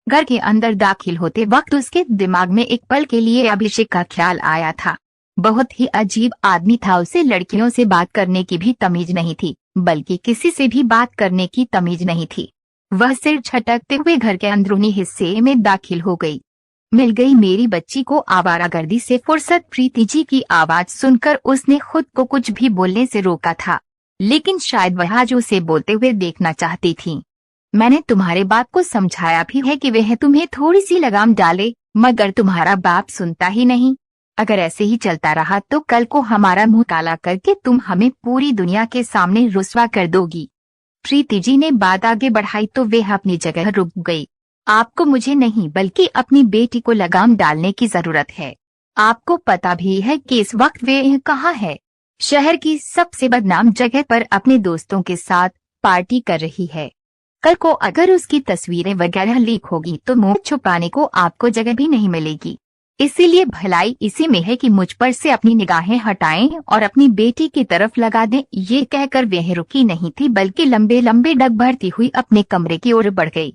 घर के अंदर दाखिल होते वक्त उसके दिमाग में एक पल के लिए अभिषेक का ख्याल आया था। बहुत ही अजीब आदमी था। उसे लड़कियों से बात करने की भी तमीज नहीं थी, बल्कि किसी से भी बात करने की तमीज नहीं थी। वह सिर झटकते हुए घर के अंदरूनी हिस्से में दाखिल हो गई। मिल गई मेरी बच्ची को आवारागर्दी से फुर्सत। प्रीति जी की आवाज सुनकर उसने खुद को कुछ भी बोलने से रोका था, लेकिन शायद वह आज उसे बोलते हुए देखना चाहती थी। मैंने तुम्हारे बाप को समझाया भी है कि वह तुम्हें थोड़ी सी लगाम डाले, मगर तुम्हारा बाप सुनता ही नहीं। अगर ऐसे ही चलता रहा तो कल को हमारा मुंह काला करके तुम हमें पूरी दुनिया के सामने रुस्वा कर दोगी। प्रीति जी ने बात आगे बढ़ाई तो वह अपनी जगह रुक गई। आपको मुझे नहीं बल्कि अपनी बेटी को लगाम डालने की जरूरत है। आपको पता भी है कि इस वक्त वे कहाँ है? शहर की सबसे बदनाम जगह पर अपने दोस्तों के साथ पार्टी कर रही है। कल को अगर उसकी तस्वीरें वगैरह लीक होगी तो मुंह छुपाने को आपको जगह भी नहीं मिलेगी। इसीलिए भलाई इसी में है कि मुझ पर से अपनी निगाहें हटाएं और अपनी बेटी की तरफ लगा दें। ये कहकर वह रुकी नहीं थी, बल्कि लंबे लंबे डग भरती हुई अपने कमरे की ओर बढ़ गई।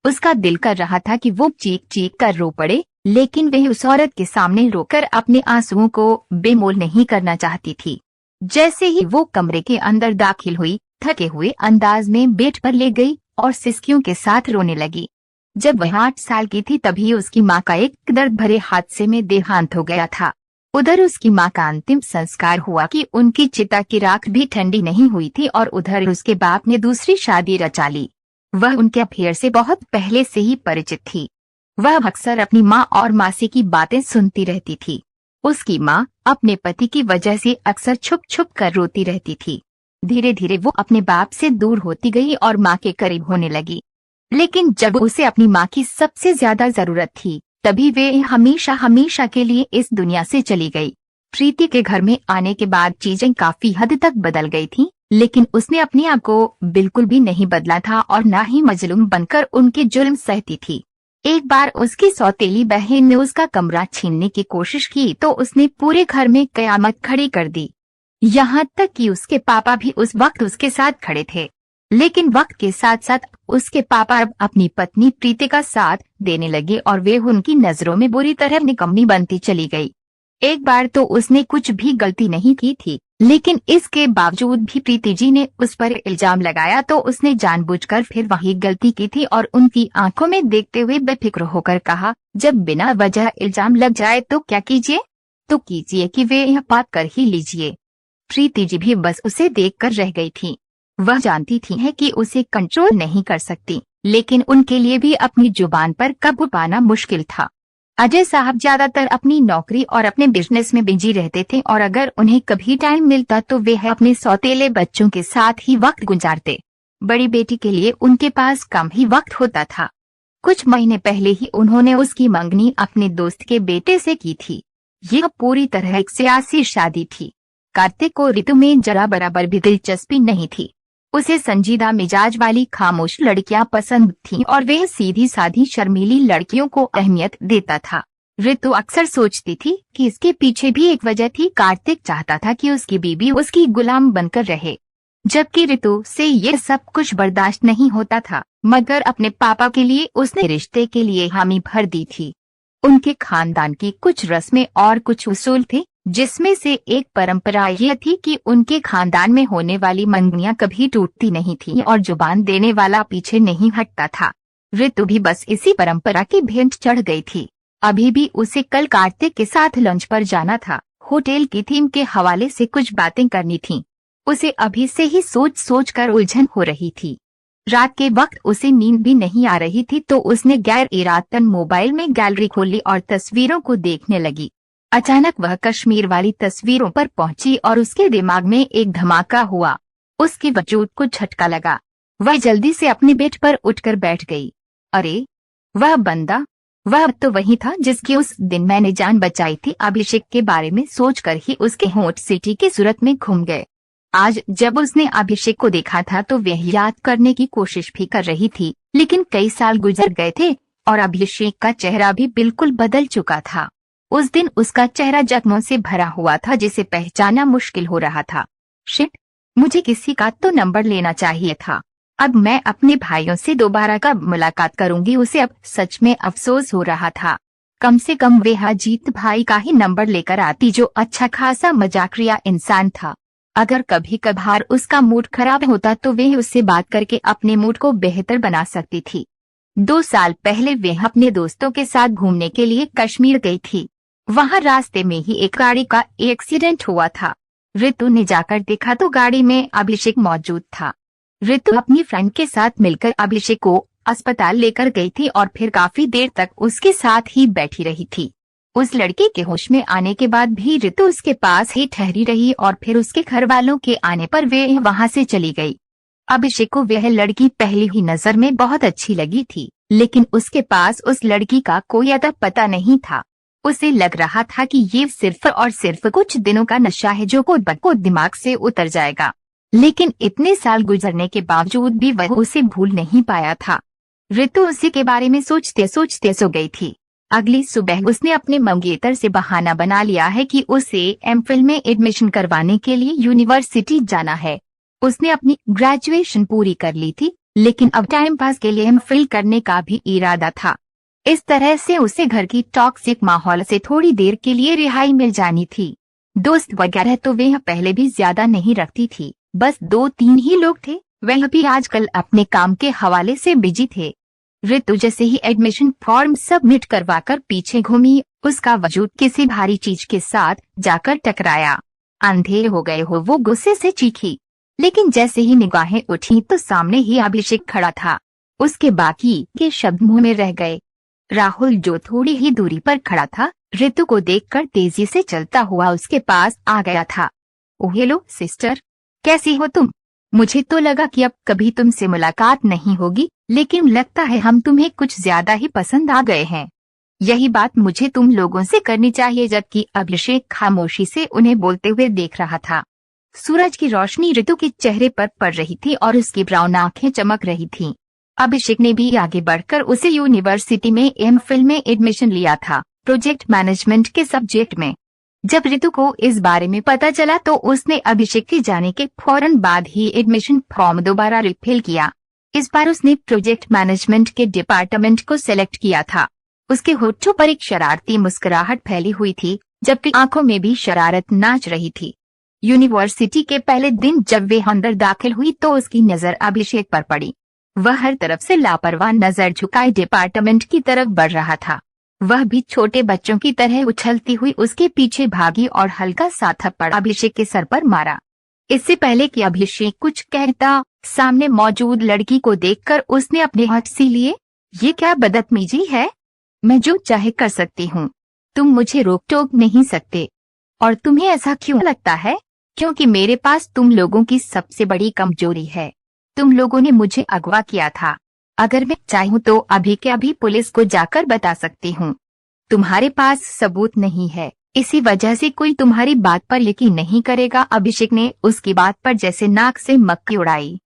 उसका दिल कर रहा था कि वो चीख चीख कर रो पड़े, लेकिन वह उस औरत के सामने रोकर अपने आंसुओं को बेमोल नहीं करना चाहती थी। जैसे ही वो कमरे के अंदर दाखिल हुई, थके हुए अंदाज में बेड पर ले गई और सिसकियों के साथ रोने लगी। जब वह 8 साल की थी तभी उसकी माँ का एक दर्द भरे हादसे में देहांत हो गया था। उधर उसकी माँ का अंतिम संस्कार हुआ कि उनकी चिता की राख भी ठंडी नहीं हुई थी, और उधर उसके बाप ने दूसरी शादी रचा ली। वह उनके अफेयर से बहुत पहले से ही परिचित थी। वह अक्सर अपनी माँ और मासी की बातें सुनती रहती थी। उसकी माँ अपने पति की वजह से अक्सर छुप छुप कर रोती रहती थी। धीरे धीरे वो अपने बाप से दूर होती गई और माँ के करीब होने लगी। लेकिन जब उसे अपनी माँ की सबसे ज्यादा जरूरत थी, तभी वे हमेशा हमेशा के लिए इस दुनिया से चली गई। प्रीति के घर में आने के बाद चीजें काफी हद तक बदल गई थीं, लेकिन उसने अपने आप को बिल्कुल भी नहीं बदला था और न ही मजलूम बनकर उनके जुल्म सहती थी। एक बार उसकी सौतेली बहन ने उसका कमरा छीनने की कोशिश की तो उसने पूरे घर में कयामत खड़ी कर दी। यहाँ तक कि उसके पापा भी उस वक्त उसके साथ खड़े थे। लेकिन वक्त के साथ साथ उसके पापा अब अपनी पत्नी प्रीति का साथ देने लगे और वे उनकी नजरों में बुरी तरह निकम्मी बनती चली गई। एक बार तो उसने कुछ भी गलती नहीं की थी, लेकिन इसके बावजूद भी प्रीति जी ने उस पर इल्जाम लगाया तो उसने जानबूझकर फिर वही गलती की थी और उनकी आंखों में देखते हुए बेफिक्र होकर कहा, जब बिना वजह इल्जाम लग जाए तो क्या कीजिए? तो कीजिए कि वे यह बात कर ही लीजिए। प्रीति जी भी बस उसे देखकर रह गई थी। वह जानती थी है कि उसे कंट्रोल नहीं कर सकती, लेकिन उनके लिए भी अपनी जुबान पर काबू पाना मुश्किल था। अजय साहब ज्यादातर अपनी नौकरी और अपने बिजनेस में बिजी रहते थे और अगर उन्हें कभी टाइम मिलता तो वे अपने सौतेले बच्चों के साथ ही वक्त गुजारते। बड़ी बेटी के लिए उनके पास कम ही वक्त होता था। कुछ महीने पहले ही उन्होंने उसकी मंगनी अपने दोस्त के बेटे से की थी। यह पूरी तरह एक सियासी शादी थी। कार्तिक को ऋतु में जरा बराबर भी दिलचस्पी नहीं थी। उसे संजीदा मिजाज वाली खामोश लड़कियां पसंद थीं और वह सीधी साधी शर्मीली लड़कियों को अहमियत देता था। ऋतु अक्सर सोचती थी कि इसके पीछे भी एक वजह थी। कार्तिक चाहता था कि उसकी बीबी उसकी गुलाम बनकर रहे, जबकि ऋतु से यह सब कुछ बर्दाश्त नहीं होता था। मगर अपने पापा के लिए उसने रिश्ते के लिए हामी भर दी थी। उनके खानदान की कुछ रस्में और कुछ उसूल थे, जिसमें से एक परंपरा यह थी कि उनके खानदान में होने वाली मंगनियां कभी टूटती नहीं थी और जुबान देने वाला पीछे नहीं हटता था। ऋतु भी बस इसी परंपरा की भेंट चढ़ गई थी। अभी भी उसे कल कार्तिक के साथ लंच पर जाना था। होटल की थीम के हवाले से कुछ बातें करनी थीं। उसे अभी से ही सोच सोच कर उलझन हो रही थी। रात के वक्त उसे नींद भी नहीं आ रही थी तो उसने गैर इरादतन मोबाइल में गैलरी खोली और तस्वीरों को देखने लगी। अचानक वह कश्मीर वाली तस्वीरों पर पहुंची और उसके दिमाग में एक धमाका हुआ। उसके वजूद को झटका लगा। वह जल्दी से अपने बेड पर उठकर बैठ गई। अरे, वह बंदा, वह तो वही था जिसकी उस दिन मैंने जान बचाई थी। अभिषेक के बारे में सोचकर ही उसके होंठ सीटी की सूरत में घूम गए। आज जब उसने अभिषेक को देखा था तो वह याद करने की कोशिश भी कर रही थी, लेकिन कई साल गुजर गए थे और अभिषेक का चेहरा भी बिल्कुल बदल चुका था। उस दिन उसका चेहरा जख्मों से भरा हुआ था जिसे पहचानना मुश्किल हो रहा था। शिट, मुझे किसी का तो नंबर लेना चाहिए था। अब मैं अपने भाइयों से दोबारा कब मुलाकात करूंगी? उसे अब सच में अफसोस हो रहा था। कम से कम वह अजीत भाई का ही नंबर लेकर आती, जो अच्छा खासा मजाकिया इंसान था। अगर कभी कभार उसका मूड खराब होता तो वह उससे बात करके अपने मूड को बेहतर बना सकती थी। 2 साल पहले वह अपने दोस्तों के साथ घूमने के लिए कश्मीर गई थी। वहां रास्ते में ही एक गाड़ी का एक्सीडेंट हुआ था। ऋतु ने जाकर देखा तो गाड़ी में अभिषेक मौजूद था। ऋतु अपनी फ्रेंड के साथ मिलकर अभिषेक को अस्पताल लेकर गई थी और फिर काफी देर तक उसके साथ ही बैठी रही थी। उस लड़के के होश में आने के बाद भी ऋतु उसके पास ही ठहरी रही और फिर उसके घर वालों के आने पर वे वहां से चली गई। अभिषेक को वह लड़की पहली ही नजर में बहुत अच्छी लगी थी, लेकिन उसके पास उस लड़की का कोई अता पता नहीं था। उसे लग रहा था कि ये सिर्फ और सिर्फ कुछ दिनों का नशा है जो को दिमाग से उतर जाएगा, लेकिन इतने साल गुजरने के बावजूद भी वह उसे भूल नहीं पाया था। ऋतु उसी के बारे में सोचते सोचते सो गई थी। अगली सुबह उसने अपने मंगेतर से बहाना बना लिया है कि उसे एमफिल में एडमिशन करवाने के लिए यूनिवर्सिटी जाना है। उसने अपनी ग्रेजुएशन पूरी कर ली थी, लेकिन अब टाइम पास के लिए एमफिल करने का भी इरादा था। इस तरह से उसे घर की टॉक्सिक माहौल से थोड़ी देर के लिए रिहाई मिल जानी थी। दोस्त वगैरह तो वह पहले भी ज्यादा नहीं रखती थी, बस 2-3 ही लोग थे। वह भी आजकल अपने काम के हवाले से बिजी थे। ऋतु जैसे ही एडमिशन फॉर्म सबमिट करवाकर पीछे घूमी, उसका वजूद किसी भारी चीज के साथ जाकर टकराया। अंधे हो गए हो, वो गुस्से से चीखी, लेकिन जैसे ही निगाहें उठी तो सामने ही अभिषेक खड़ा था। उसके बाकी के शब्द मुंह में रह गए। राहुल, जो थोड़ी ही दूरी पर खड़ा था, ऋतु को देखकर तेजी से चलता हुआ उसके पास आ गया था। ओह हेलो सिस्टर, कैसी हो तुम? मुझे तो लगा कि अब कभी तुमसे मुलाकात नहीं होगी, लेकिन लगता है हम तुम्हें कुछ ज्यादा ही पसंद आ गए हैं। यही बात मुझे तुम लोगों से करनी चाहिए। जबकि अभिषेक खामोशी से उन्हें बोलते हुए देख रहा था। सूरज की रोशनी ऋतु के चेहरे पर पड़ रही थी और उसकी ब्राउन आंखें चमक रही थीं। अभिषेक ने भी आगे बढ़कर उसे यूनिवर्सिटी में एमफिल में एडमिशन लिया था, प्रोजेक्ट मैनेजमेंट के सब्जेक्ट में। जब ऋतु को इस बारे में पता चला तो उसने अभिषेक के जाने के फौरन बाद ही एडमिशन फॉर्म दोबारा रिफिल किया। इस बार उसने प्रोजेक्ट मैनेजमेंट के डिपार्टमेंट को सिलेक्ट किया था। उसके होठों पर एक शरारती मुस्कुराहट फैली हुई थी जबकि आंखों में भी शरारत नाच रही थी। यूनिवर्सिटी के पहले दिन जब वे अंदर दाखिल हुई तो उसकी नजर अभिषेक पर पड़ी। वह हर तरफ से लापरवाह नजर झुकाए डिपार्टमेंट की तरफ बढ़ रहा था। वह भी छोटे बच्चों की तरह उछलती हुई उसके पीछे भागी और हल्का सा थप्पड़ अभिषेक के सर पर मारा। इससे पहले कि अभिषेक कुछ कहता, सामने मौजूद लड़की को देखकर उसने अपने हाथ सी लिए। ये क्या बदतमीजी है? मैं जो चाहे कर सकती हूँ, तुम मुझे रोक टोक नहीं सकते। और तुम्हें ऐसा क्यों लगता है? क्योंकि मेरे पास तुम लोगों की सबसे बड़ी कमजोरी है। तुम लोगों ने मुझे अगवा किया था। अगर मैं चाहूँ तो अभी के अभी पुलिस को जाकर बता सकती हूँ। तुम्हारे पास सबूत नहीं है, इसी वजह से कोई तुम्हारी बात पर यकीन नहीं करेगा। अभिषेक ने उसकी बात पर जैसे नाक से मक्खी उड़ाई।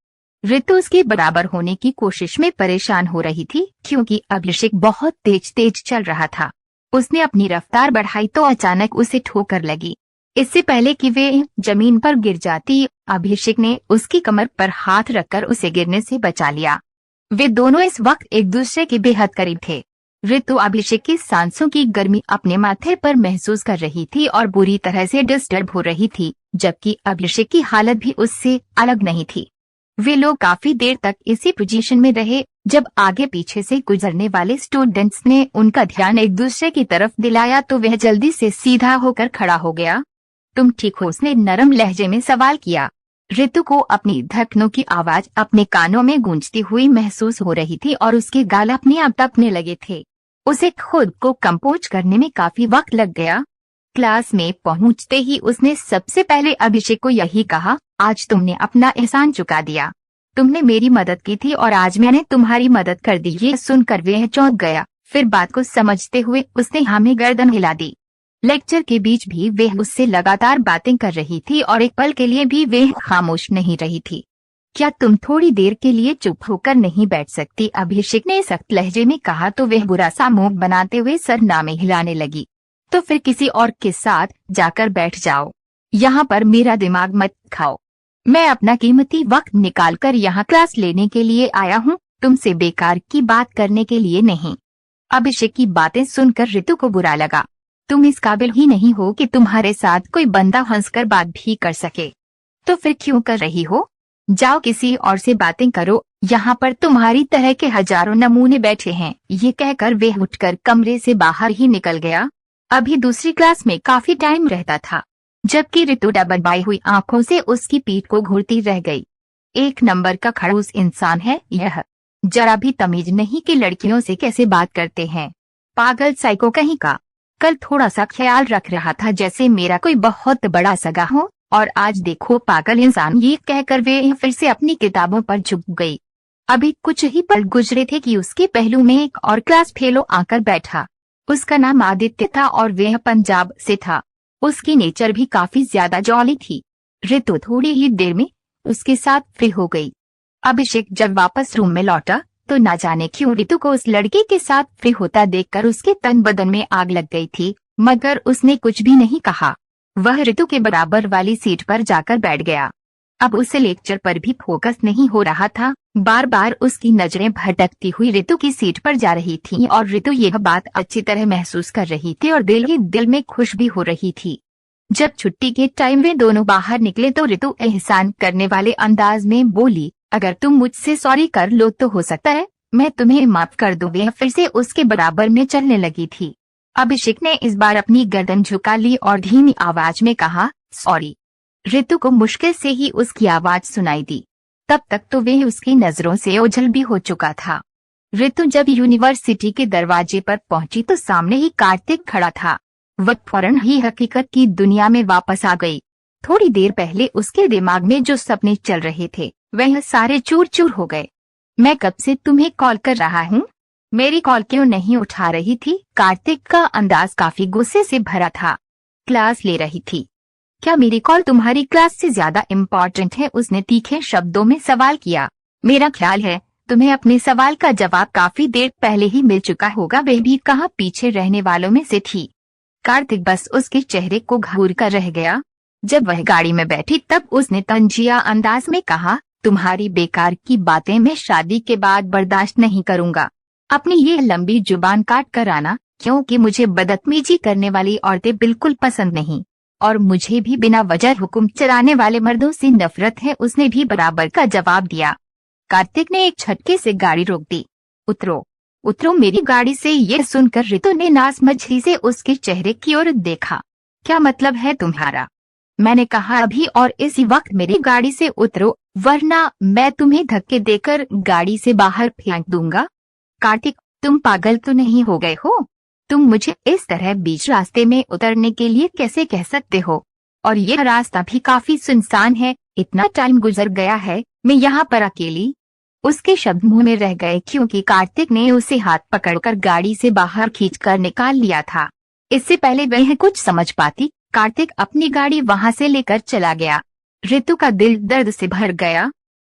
ऋतु उसके बराबर होने की कोशिश में परेशान हो रही थी क्योंकि अभिषेक बहुत तेज तेज चल रहा था। उसने अपनी रफ्तार बढ़ाई तो अचानक उसे ठोकर लगी। इससे पहले कि वे जमीन पर गिर जाती, अभिषेक ने उसकी कमर पर हाथ रखकर उसे गिरने से बचा लिया। वे दोनों इस वक्त एक दूसरे के बेहद करीब थे। ऋतु अभिषेक की सांसों की गर्मी अपने माथे पर महसूस कर रही थी और बुरी तरह से डिस्टर्ब हो रही थी, जबकि अभिषेक की हालत भी उससे अलग नहीं थी। वे लोग काफी देर तक इसी पोजीशन में रहे। जब आगे पीछे से गुजरने वाले स्टूडेंट्स ने उनका ध्यान एक दूसरे की तरफ दिलाया तो वह जल्दी से सीधा होकर खड़ा हो गया। तुम ठीक हो? उसने नरम लहजे में सवाल किया। ऋतु को अपनी धड़कनों की आवाज अपने कानों में गूंजती हुई महसूस हो रही थी और उसके गाल अपने आप तपने लगे थे। उसे खुद को कंपोज करने में काफी वक्त लग गया। क्लास में पहुंचते ही उसने सबसे पहले अभिषेक को यही कहा, आज तुमने अपना एहसान चुका दिया। तुमने मेरी मदद की थी और आज मैंने तुम्हारी मदद कर दी। ये सुनकर वह चौंक गया। फिर बात को समझते हुए उसने हाँ में गर्दन हिला दी। लेक्चर के बीच भी वह उससे लगातार बातें कर रही थी और एक पल के लिए भी वह खामोश नहीं रही थी। क्या तुम थोड़ी देर के लिए चुप होकर नहीं बैठ सकती? अभिषेक ने सख्त लहजे में कहा तो वह बुरा सा मुंह बनाते हुए सर नामे हिलाने लगी। तो फिर किसी और के साथ जाकर बैठ जाओ, यहाँ पर मेरा दिमाग मत खाओ। मैं अपना कीमती वक्त निकालकर यहाँ क्लास लेने के लिए आया हूँ, तुमसे बेकार की बात करने के लिए नहीं। अभिषेक की बातें सुनकर ऋतु को बुरा लगा। तुम इस काबिल ही नहीं हो कि तुम्हारे साथ कोई बंदा हंसकर बात भी कर सके। तो फिर क्यों कर रही हो? जाओ किसी और से बातें करो, यहाँ पर तुम्हारी तरह के हजारों नमूने बैठे हैं। ये कहकर वह उठकर कमरे से बाहर ही निकल गया। अभी दूसरी क्लास में काफी टाइम रहता था, जबकि ऋतु डबडबाई हुई आंखों से उसकी पीठ को घूरती रह गई। एक नंबर का खड़ूस इंसान है यह, जरा भी तमीज नहीं कि लड़कियों से कैसे बात करते हैं। पागल साइको कहीं का। कल थोड़ा सा ख्याल रख रहा था जैसे मेरा कोई बहुत बड़ा सगा हो, और आज देखो पागल इंसान। ये कहकर वे फिर से अपनी किताबों पर झुक गई। अभी कुछ ही पल गुजरे थे कि उसके पहलू में एक और क्लास फेलो आकर बैठा। उसका नाम आदित्य था और वह पंजाब से था। उसकी नेचर भी काफी ज्यादा जॉली थी। ऋतु थोड़ी ही देर में उसके साथ फ्री हो गई। अभिषेक जब वापस रूम में लौटा तो ना जाने क्यों ऋतु को उस लड़के के साथ फ्री होता देखकर उसके तन बदन में आग लग गई थी, मगर उसने कुछ भी नहीं कहा। वह ऋतु के बराबर वाली सीट पर जाकर बैठ गया। अब उसे लेक्चर पर भी फोकस नहीं हो रहा था। बार बार उसकी नजरें भटकती हुई ऋतु की सीट पर जा रही थीं और ऋतु यह बात अच्छी तरह महसूस कर रही थी और दिल ही दिल में खुश भी हो रही थी। जब छुट्टी के टाइम वे दोनों बाहर निकले तो ऋतु एहसान करने वाले अंदाज में बोली, अगर तुम मुझसे सॉरी कर लो तो हो सकता है मैं तुम्हें माफ कर दूं। वह फिर से उसके बराबर में चलने लगी थी। अभिषेक ने इस बार अपनी गर्दन झुका ली और धीमी आवाज में कहा, सॉरी। ऋतु को मुश्किल से ही उसकी आवाज सुनाई दी। तब तक तो वह उसकी नजरों से ओझल भी हो चुका था। ऋतु जब यूनिवर्सिटी के दरवाजे पर पहुंची तो सामने ही कार्तिक खड़ा था। वह फौरन ही हकीकत की दुनिया में वापस आ गई। थोड़ी देर पहले उसके दिमाग में जो सपने चल रहे थे वह सारे चूर चूर हो गए। मैं कब से तुम्हें कॉल कर रहा हूँ, मेरी कॉल क्यों नहीं उठा रही थी? कार्तिक का अंदाज काफी गुस्से से भरा था। क्लास ले रही थी। क्या मेरी कॉल तुम्हारी क्लास से ज्यादा इम्पोर्टेंट है? उसने तीखे शब्दों में सवाल किया। मेरा ख्याल है तुम्हें अपने सवाल का जवाब काफी देर पहले ही मिल चुका होगा। वह भी कहाँ पीछे रहने वालों में से थी। कार्तिक बस उसके चेहरे को घूर कर रह गया। जब वह गाड़ी में बैठी तब उसने तंजिया अंदाज में कहा, तुम्हारी बेकार की बातें मैं शादी के बाद बर्दाश्त नहीं करूंगा। अपनी ये लंबी जुबान काट कर आना। क्योंकि मुझे बदतमीजी करने वाली औरतें बिल्कुल पसंद नहीं, और मुझे भी बिना वजह हुक्म चलाने वाले मर्दों से नफरत है, उसने भी बराबर का जवाब दिया। कार्तिक ने एक झटके से गाड़ी रोक दी। उतरो, उतरो मेरी गाड़ी से। ये सुनकर रितु ने नासमझी से उसके चेहरे की ओर देखा। क्या मतलब है तुम्हारा? मैंने कहा अभी और इसी वक्त मेरी गाड़ी से उतरो, वरना मैं तुम्हें धक्के देकर गाड़ी से बाहर फेंक दूंगा। कार्तिक, तुम पागल तो नहीं हो गए हो? तुम मुझे इस तरह बीच रास्ते में उतरने के लिए कैसे कह सकते हो? और यह रास्ता भी काफी सुनसान है, इतना टाइम गुजर गया है, मैं यहाँ पर अकेली। उसके शब्द मुंह में रह गए क्योंकि कार्तिक ने उसे हाथ पकड़कर गाड़ी से बाहर खींचकर निकाल लिया था। इससे पहले वह कुछ समझ पाती, कार्तिक अपनी गाड़ी वहां से लेकर चला गया। रितु का दिल दर्द से भर गया।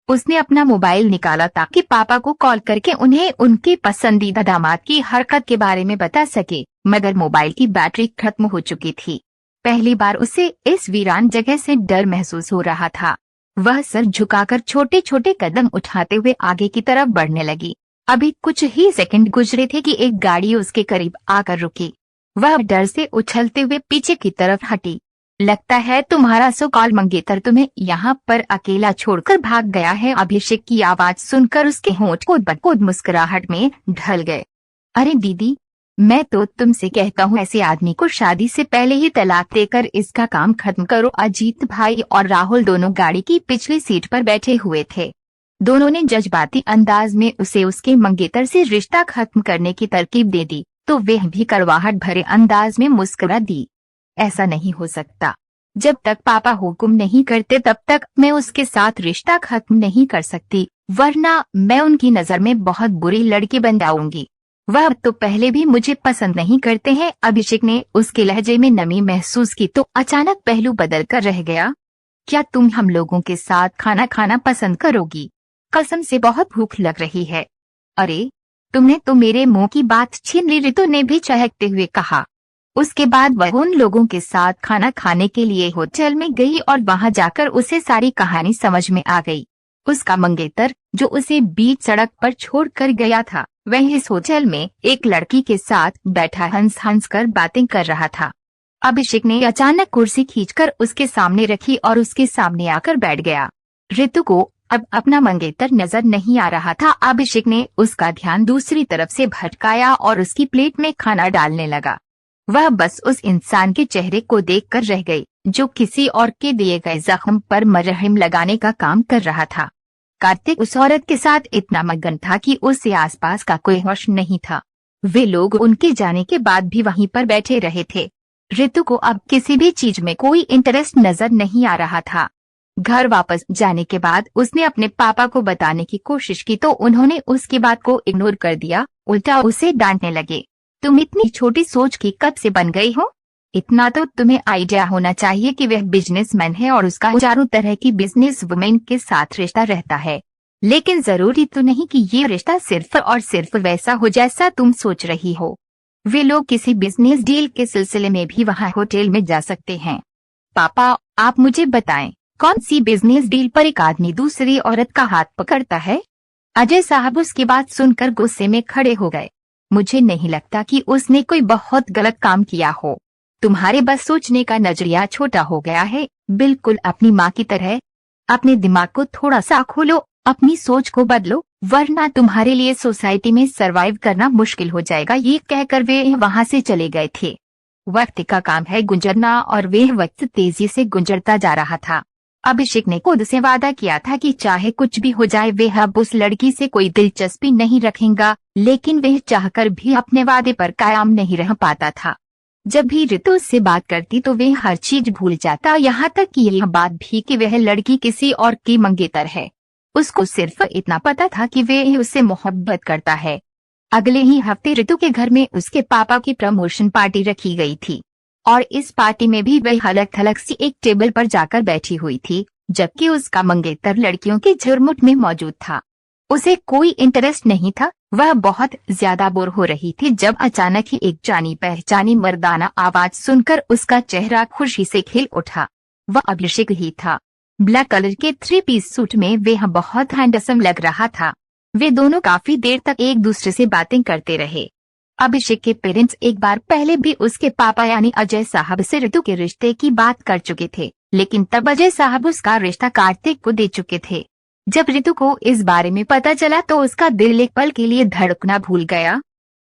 उसने अपना मोबाइल निकाला ताकि पापा को कॉल करके उन्हें उनके पसंदीदा दामाद की हरकत के बारे में बता सके, मगर मोबाइल की बैटरी खत्म हो चुकी थी। पहली बार उसे इस वीरान जगह से डर महसूस हो रहा था। वह सर झुकाकर छोटे छोटे कदम उठाते हुए आगे की तरफ बढ़ने लगी। अभी कुछ ही सेकंड गुजरे थे कि एक गाड़ी उसके करीब आकर रुकी। वह डर से उछलते हुए पीछे की तरफ हटी। लगता है तुम्हारा सो कॉल मंगेतर तुम्हें यहाँ पर अकेला छोड़कर भाग गया है। अभिषेक की आवाज सुनकर उसके होंठ कोद मुस्कुराहट में ढल गए। अरे दीदी, मैं तो तुमसे कहता हूँ ऐसे आदमी को शादी से पहले ही तलाक देकर इसका काम खत्म करो। अजीत भाई और राहुल दोनों गाड़ी की पिछली सीट पर बैठे हुए थे। दोनों ने जज्बाती अंदाज में उसे उसके मंगेतर से रिश्ता खत्म करने की तरकीब दे दी, तो वह भी कड़वाहट भरे अंदाज में मुस्कुरा दी। ऐसा नहीं हो सकता। जब तक पापा हुक्म नहीं करते तब तक मैं उसके साथ रिश्ता खत्म नहीं कर सकती, वरना मैं उनकी नजर में बहुत बुरी लड़की बन जाऊंगी। वह तो पहले भी मुझे पसंद नहीं करते हैं। अभिषेक ने उसके लहजे में नमी महसूस की तो अचानक पहलू बदल कर रह गया। क्या तुम हम लोगों के साथ खाना खाना पसंद करोगी? कसम से बहुत भूख लग रही है। अरे, तुमने तो मेरे मुंह की बात छीन ली, रितु ने भी चहकते हुए कहा। उसके बाद वह उन लोगों के साथ खाना खाने के लिए होटल में गई और वहां जाकर उसे सारी कहानी समझ में आ गई। उसका मंगेतर, जो उसे बीच सड़क पर छोड़कर गया था, वह इस होटल में एक लड़की के साथ बैठा हंस हंस कर बातें कर रहा था। अभिषेक ने अचानक कुर्सी खींचकर उसके सामने रखी और उसके सामने आकर बैठ गया। रितु को अब अपना मंगेतर नजर नहीं आ रहा था। अभिषेक ने उसका ध्यान दूसरी तरफ से भटकाया और उसकी प्लेट में खाना डालने लगा। वह बस उस इंसान के चेहरे को देखकर रह गई जो किसी और के दिए गए जख्म पर मरहम लगाने का काम कर रहा था। कार्तिक उस औरत के साथ इतना मगन था कि उसे आसपास का कोई होश नहीं था। वे लोग उनके जाने के बाद भी वहीं पर बैठे रहे थे। रितु को अब किसी भी चीज में कोई इंटरेस्ट नजर नहीं आ रहा था। घर वापस जाने के बाद उसने अपने पापा को बताने की कोशिश की तो उन्होंने उसकी बात को इग्नोर कर दिया, उल्टा उसे डांटने लगे। तुम इतनी छोटी सोच की कब से बन गई हो? इतना तो तुम्हें आइडिया होना चाहिए कि वह बिजनेसमैन है और उसका चारों तरह की बिजनेस वुमेन के साथ रिश्ता रहता है। लेकिन जरूरी तो नहीं कि ये रिश्ता सिर्फ और सिर्फ वैसा हो जैसा तुम सोच रही हो। वे लोग किसी बिजनेस डील के सिलसिले में भी वहाँ होटल में जा सकते हैं। पापा, आप मुझे बताएं, कौन सी बिजनेस डील पर एक आदमी दूसरी औरत का हाथ पकड़ता है? अजय साहब उसकी बात सुनकर गुस्से में खड़े हो गए। मुझे नहीं लगता कि उसने कोई बहुत गलत काम किया हो। तुम्हारे बस सोचने का नजरिया छोटा हो गया है, बिल्कुल अपनी माँ की तरह। अपने दिमाग को थोड़ा सा खोलो, अपनी सोच को बदलो, वरना तुम्हारे लिए सोसाइटी में सरवाइव करना मुश्किल हो जाएगा। ये कहकर वे वहां से चले गए थे। वक्त का काम है गुजरना और वह वक्त तेजी से गुजरता जा रहा था। अभिषेक ने खुद से वादा किया था कि चाहे कुछ भी हो जाए वह अब उस लड़की से कोई दिलचस्पी नहीं रखेगा, लेकिन वह चाहकर भी अपने वादे पर कायम नहीं रह पाता था। जब भी रितु से बात करती तो वह हर चीज भूल जाता, यहाँ तक कि यह बात भी कि वह लड़की किसी और की मंगेतर है। उसको सिर्फ इतना पता था कि वह उससे मोहब्बत करता है। अगले ही हफ्ते रितु के घर में उसके पापा की प्रमोशन पार्टी रखी गई थी और इस पार्टी में भी वह अलग थलग सी एक टेबल पर जाकर बैठी हुई थी, जबकि उसका मंगेतर लड़कियों के झुरमुट में मौजूद था। उसे कोई इंटरेस्ट नहीं था। वह बहुत ज्यादा बोर हो रही थी जब अचानक ही एक जानी पहचानी मर्दाना आवाज सुनकर उसका चेहरा खुशी से खिल उठा। वह अभिषेक ही था। ब्लैक कलर के 3 पीस सूट में वह बहुत हैंडसम लग रहा था। वे दोनों काफी देर तक एक दूसरे से बातें करते रहे। अभिषेक के पेरेंट्स एक बार पहले भी उसके पापा यानी अजय साहब से ऋतु के रिश्ते की बात कर चुके थे, लेकिन तब अजय साहब उसका रिश्ता कार्तिक को दे चुके थे। जब ऋतु को इस बारे में पता चला तो उसका दिल एक पल के लिए धड़कना भूल गया।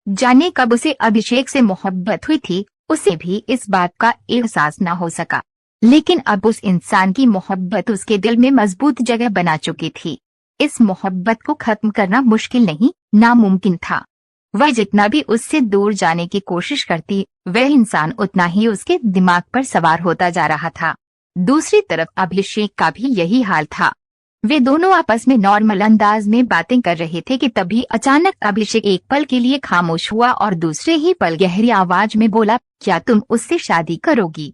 जाने कब उसे अभिषेक से मोहब्बत हुई थी, उसे भी इस बात का एहसास न हो सका, लेकिन अब उस इंसान की मोहब्बत उसके दिल में मजबूत जगह बना चुकी थी। इस मोहब्बत को खत्म करना मुश्किल नहीं, नामुमकिन था। वह जितना भी उससे दूर जाने की कोशिश करती, वह इंसान उतना ही उसके दिमाग पर सवार होता जा रहा था। दूसरी तरफ अभिषेक का भी यही हाल था। वे दोनों आपस में नॉर्मल अंदाज में बातें कर रहे थे कि तभी अचानक अभिषेक एक पल के लिए खामोश हुआ और दूसरे ही पल गहरी आवाज में बोला, क्या तुम उससे शादी करोगी?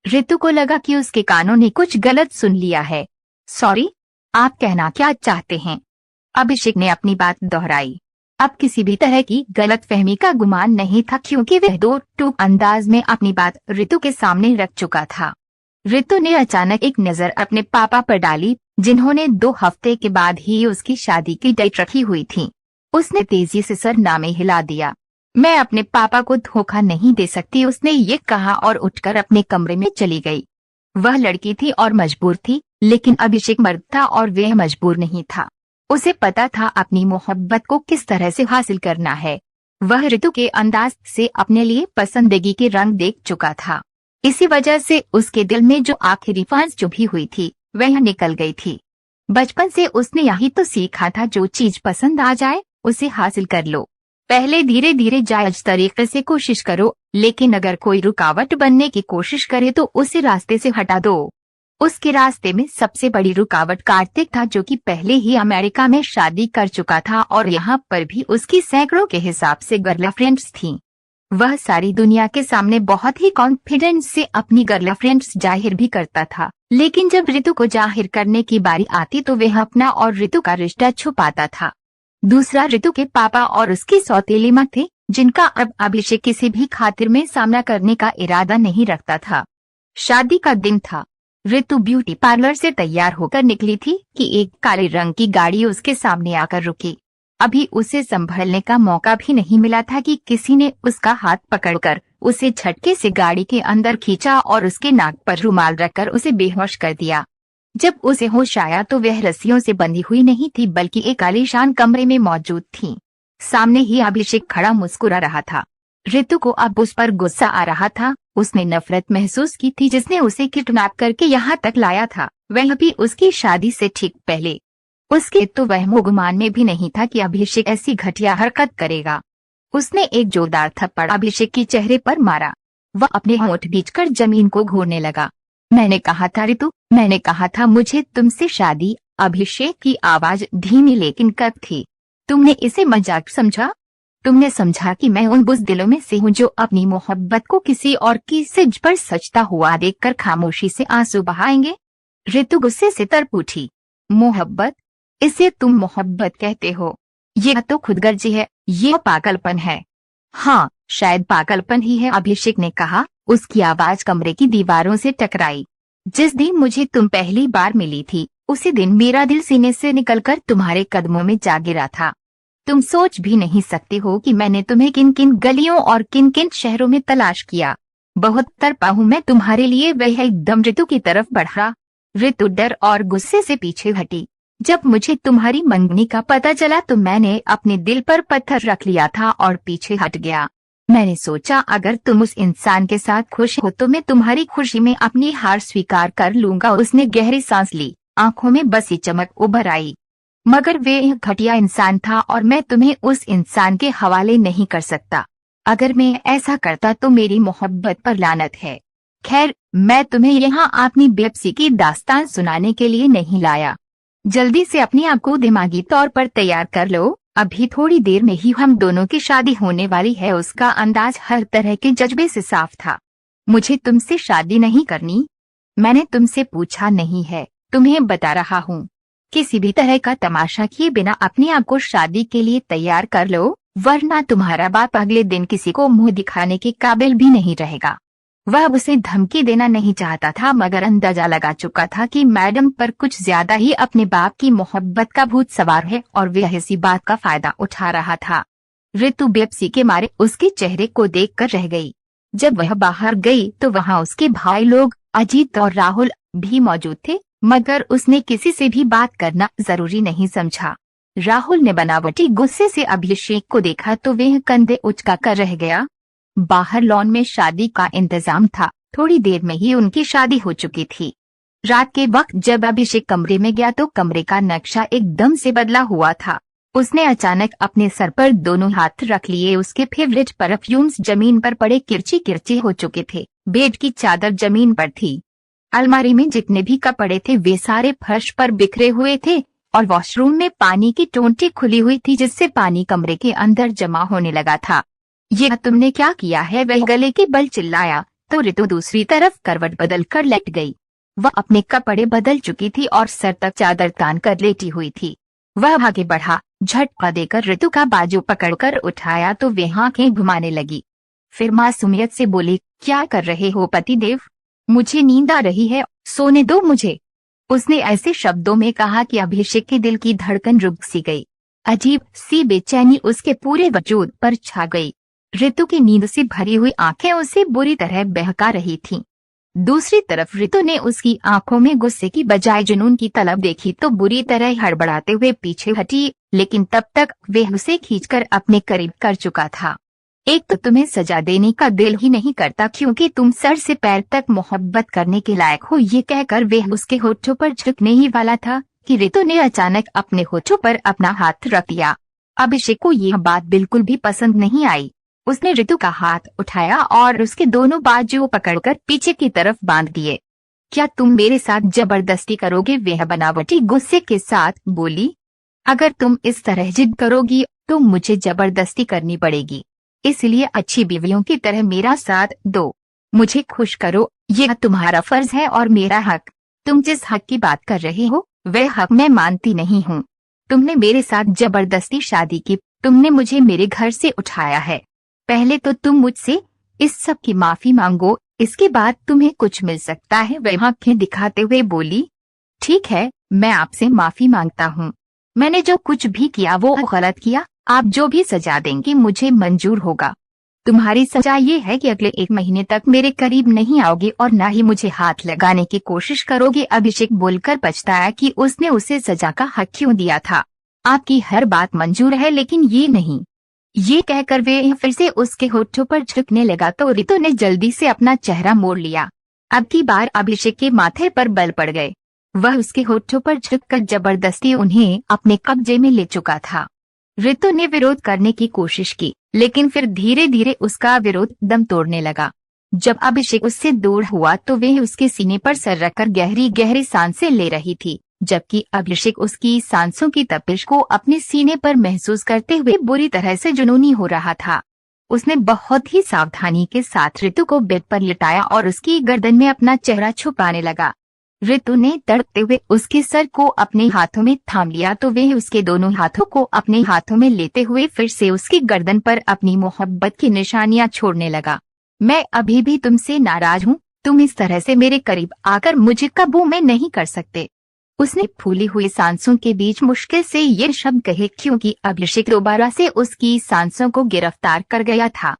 ऋतु को लगा कि उसके कानों ने कुछ गलत सुन लिया है। सॉरी, आप कहना क्या चाहते हैं? अभिषेक ने अपनी बात दोहराई। अब किसी भी तरह की गलतफहमी का गुमान नहीं था, क्योंकि वह दो टूक अंदाज में अपनी बात ऋतु के सामने रख चुका था। ऋतु ने अचानक एक नजर अपने पापा पर डाली, जिन्होंने 2 हफ्ते के बाद ही उसकी शादी की डेट रखी हुई थी। उसने तेजी से सर नामे हिला दिया। मैं अपने पापा को धोखा नहीं दे सकती, उसने ये कहा और उठकर अपने कमरे में चली गई। वह लड़की थी और मजबूर थी, लेकिन अभिषेक मर्द था और वह मजबूर नहीं था। उसे पता था अपनी मोहब्बत को किस तरह से हासिल करना है। वह ऋतु के अंदाज से अपने लिए पसंदगी के रंग देख चुका था। इसी वजह से उसके दिल में जो आखिरी फांस चुभी हुई थी, वह निकल गई थी। बचपन से उसने यही तो सीखा था, जो चीज पसंद आ जाए उसे हासिल कर लो। पहले धीरे धीरे जायज तरीके से कोशिश करो, लेकिन अगर कोई रुकावट बनने की कोशिश करे तो उसे रास्ते से हटा दो। उसके रास्ते में सबसे बड़ी रुकावट कार्तिक था, जो कि पहले ही अमेरिका में शादी कर चुका था और यहाँ पर भी उसकी सैकड़ों के हिसाब से गर्लफ्रेंड्स थीं। वह सारी दुनिया के सामने बहुत ही कॉन्फिडेंस से अपनी गर्लफ्रेंड्स जाहिर भी करता था, लेकिन जब ऋतु को जाहिर करने की बारी आती तो वह अपना और ऋतु का रिश्ता छुपाता था। दूसरा ऋतु के पापा और उसकी सौतेली मां थे, जिनका अब अभिषेक किसी भी खातिर में सामना करने का इरादा नहीं रखता था। शादी का दिन था। ऋतु ब्यूटी पार्लर से तैयार होकर निकली थी कि एक काले रंग की गाड़ी उसके सामने आकर रुकी। अभी उसे संभलने का मौका भी नहीं मिला था कि किसी ने उसका हाथ पकड़कर उसे झटके से गाड़ी के अंदर खींचा और उसके नाक पर रुमाल रखकर उसे बेहोश कर दिया। जब उसे होश आया तो वह रस्सियों से बंधी हुई नहीं थी, बल्कि एक आलीशान कमरे में मौजूद थी। सामने ही अभिषेक खड़ा मुस्कुरा रहा था। ऋतु को अब उस पर गुस्सा आ रहा था। उसने नफरत महसूस की थी, जिसने उसे किडनैप करके यहाँ तक लाया था, वह भी उसकी शादी से ठीक पहले। उसके तो वहमो गुमान में भी नहीं था कि अभिषेक ऐसी घटिया हरकत करेगा। उसने एक जोरदार थप्पड़ अभिषेक के चेहरे पर मारा। वह अपने होंठ बीचकर जमीन को घूरने लगा। मैंने कहा था ऋतु, मैंने कहा था मुझे तुमसे शादी। अभिषेक की आवाज धीमी लेकिन कड़क थी। तुमने इसे मजाक समझा? तुमने समझा कि मैं उन बुज़दिलों में से हूँ जो अपनी मोहब्बत को किसी और की सिज पर सजता हुआ देखकर खामोशी से आंसू बहाएंगे? ऋतु गुस्से से तड़प उठी। मोहब्बत? इसे तुम मोहब्बत कहते हो? यह तो खुदगर्जी है, यह पागलपन है। हाँ, शायद पागलपन ही है, अभिषेक ने कहा। उसकी आवाज कमरे की दीवारों से टकराई। जिस दिन मुझे तुम पहली बार मिली थी, उसी दिन मेरा दिल सीने से निकलकर तुम्हारे कदमों में जा गिरा था। तुम सोच भी नहीं सकते हो कि मैंने तुम्हें किन किन गलियों और किन किन शहरों में तलाश किया। बहुत तड़पा हूँ मैं तुम्हारे लिए। वह एकदम ऋतु की तरफ बढ़ा। ऋतु डर और गुस्से से पीछे हटी। जब मुझे तुम्हारी मंगनी का पता चला तो मैंने अपने दिल पर पत्थर रख लिया था और पीछे हट गया। मैंने सोचा अगर तुम उस इंसान के साथ खुश हो तो मैं तुम्हारी खुशी में अपनी हार स्वीकार कर लूंगा। उसने गहरी सांस ली, आंखों में बसी चमक उभर आई। मगर वे एक घटिया इंसान था और मैं तुम्हें उस इंसान के हवाले नहीं कर सकता। अगर मैं ऐसा करता तो मेरी मोहब्बत पर लानत है। खैर, मैं तुम्हें यहाँ अपनी बेबसी की दास्तान सुनाने के लिए नहीं लाया। जल्दी से अपने आप को दिमागी तौर पर तैयार कर लो, अभी थोड़ी देर में ही हम दोनों की शादी होने वाली है। उसका अंदाज हर तरह के जज्बे से साफ था। मुझे तुमसे शादी नहीं करनी। मैंने तुमसे पूछा नहीं है, तुम्हें बता रहा हूँ। किसी भी तरह का तमाशा किए बिना अपने आप को शादी के लिए तैयार कर लो, वरना तुम्हारा बाप अगले दिन किसी को मुंह दिखाने के काबिल भी नहीं रहेगा। वह उसे धमकी देना नहीं चाहता था, मगर अंदाजा लगा चुका था कि मैडम पर कुछ ज्यादा ही अपने बाप की मोहब्बत का भूत सवार है और वह इसी बात का फायदा उठा रहा था। ऋतु बेपसी के मारे उसके चेहरे को देखकर रह गई। जब वह बाहर गई तो वहां उसके भाई लोग अजीत और राहुल भी मौजूद थे, मगर उसने किसी से भी बात करना जरूरी नहीं समझा। राहुल ने बनावटी गुस्से से अभिषेक को देखा तो वह कंधे उचका कर रह गया। बाहर लॉन में शादी का इंतजाम था। थोड़ी देर में ही उनकी शादी हो चुकी थी। रात के वक्त जब अभिषेक कमरे में गया तो कमरे का नक्शा एकदम से बदला हुआ था। उसने अचानक अपने सर पर दोनों हाथ रख लिए। उसके फेवरेट परफ्यूम्स जमीन पर पड़े किरची किरची हो चुके थे। बेड की चादर जमीन पर थी। अलमारी में जितने भी कपड़े थे वे सारे फर्श पर बिखरे हुए थे और वॉशरूम में पानी की टोंटी खुली हुई थी, जिससे पानी कमरे के अंदर जमा होने लगा था। यह तुमने क्या किया है? वह गले के बल चिल्लाया तो ऋतु दूसरी तरफ करवट बदल कर लेट गई। वह अपने कपड़े बदल चुकी थी और सर तक चादर तान कर लेटी हुई थी। वह आगे बढ़ा, झटका देकर ऋतु का बाजू पकड़कर उठाया तो वह आंखें घुमाने लगी। फिर मासूमियत से बोली, क्या कर रहे हो पतिदेव? मुझे नींद आ रही है, सोने दो मुझे। उसने ऐसे शब्दों में कहा कि अभिषेक के दिल की धड़कन रुक सी गई। अजीब सी बेचैनी उसके पूरे वजूद पर छा गई। ऋतु की नींद से भरी हुई आंखें उसे बुरी तरह बहका रही थीं। दूसरी तरफ ऋतु ने उसकी आंखों में गुस्से की बजाय जुनून की तलब देखी तो बुरी तरह हड़बड़ाते हुए पीछे हटी, लेकिन तब तक वह उसे खींचकर अपने करीब कर चुका था। एक तो तुम्हें सजा देने का दिल ही नहीं करता क्योंकि तुम सर से पैर तक मोहब्बत करने के लायक हो। ये कहकर वह उसके होठों पर झुकने ही वाला था कि ऋतु ने अचानक अपने होठों पर अपना हाथ रख लिया। अभिषेक को यह बात बिल्कुल भी पसंद नहीं आई। उसने ऋतु का हाथ उठाया और उसके दोनों बाजू पकड़कर पीछे की तरफ बांध दिए। क्या तुम मेरे साथ जबरदस्ती करोगे? वह बनावटी गुस्से के साथ बोली। अगर तुम इस तरह जिद करोगी तो मुझे जबरदस्ती करनी पड़ेगी, इसलिए अच्छी बीवियों की तरह मेरा साथ दो, मुझे खुश करो। यह तुम्हारा फर्ज है और मेरा हक। तुम जिस हक की बात कर रहे हो वह हक मैं मानती नहीं हूँ। तुमने मेरे साथ जबरदस्ती शादी की, तुमने मुझे मेरे घर से उठाया है। पहले तो तुम मुझसे इस सब की माफी मांगो, इसके बाद तुम्हें कुछ मिल सकता है। वह आंखें दिखाते हुए बोली, ठीक है, मैं आपसे माफी मांगता हूँ। मैंने जो कुछ भी किया वो गलत किया। आप जो भी सजा देंगी मुझे मंजूर होगा। तुम्हारी सजा ये है कि अगले 1 महीने तक मेरे करीब नहीं आओगे और न ही मुझे हाथ लगाने की कोशिश करोगे। अभिषेक बोलकर पछताया कि उसने उसे सजा का हक क्यों दिया था। आपकी हर बात मंजूर है लेकिन ये नहीं। ये कहकर वे फिर से उसके होठों पर झुकने लगा तो ऋतु ने जल्दी से अपना चेहरा मोड़ लिया। अब की बार अभिषेक के माथे पर बल पड़ गए। वह उसके होठों पर झुककर जबरदस्ती उन्हें अपने कब्जे में ले चुका था। ऋतु ने विरोध करने की कोशिश की, लेकिन फिर धीरे धीरे उसका विरोध दम तोड़ने लगा। जब अभिषेक उससे दूर हुआ तो वह उसके सीने पर सर रखकर गहरी गहरी सांसें ले रही थी, जबकि अभिषेक उसकी सांसों की तपिश को अपने सीने पर महसूस करते हुए बुरी तरह से जुनूनी हो रहा था। उसने बहुत ही सावधानी के साथ ऋतु को बेड पर लिटाया और उसकी गर्दन में अपना चेहरा छुपाने लगा। ऋतु ने तड़पते हुए उसके सर को अपने हाथों में थाम लिया तो वह उसके दोनों हाथों को अपने हाथों में लेते हुए फिर से उसकी गर्दन पर अपनी मोहब्बत की निशानियां छोड़ने लगा। मैं अभी भी तुमसे नाराज हूँ। तुम इस तरह से मेरे करीब आकर मुझे काबू में नहीं कर सकते। उसने फूली हुई सांसों के बीच मुश्किल से ये शब्द कहे क्योंकि अभिषेक दोबारा से उसकी सांसों को गिरफ्तार कर गया था।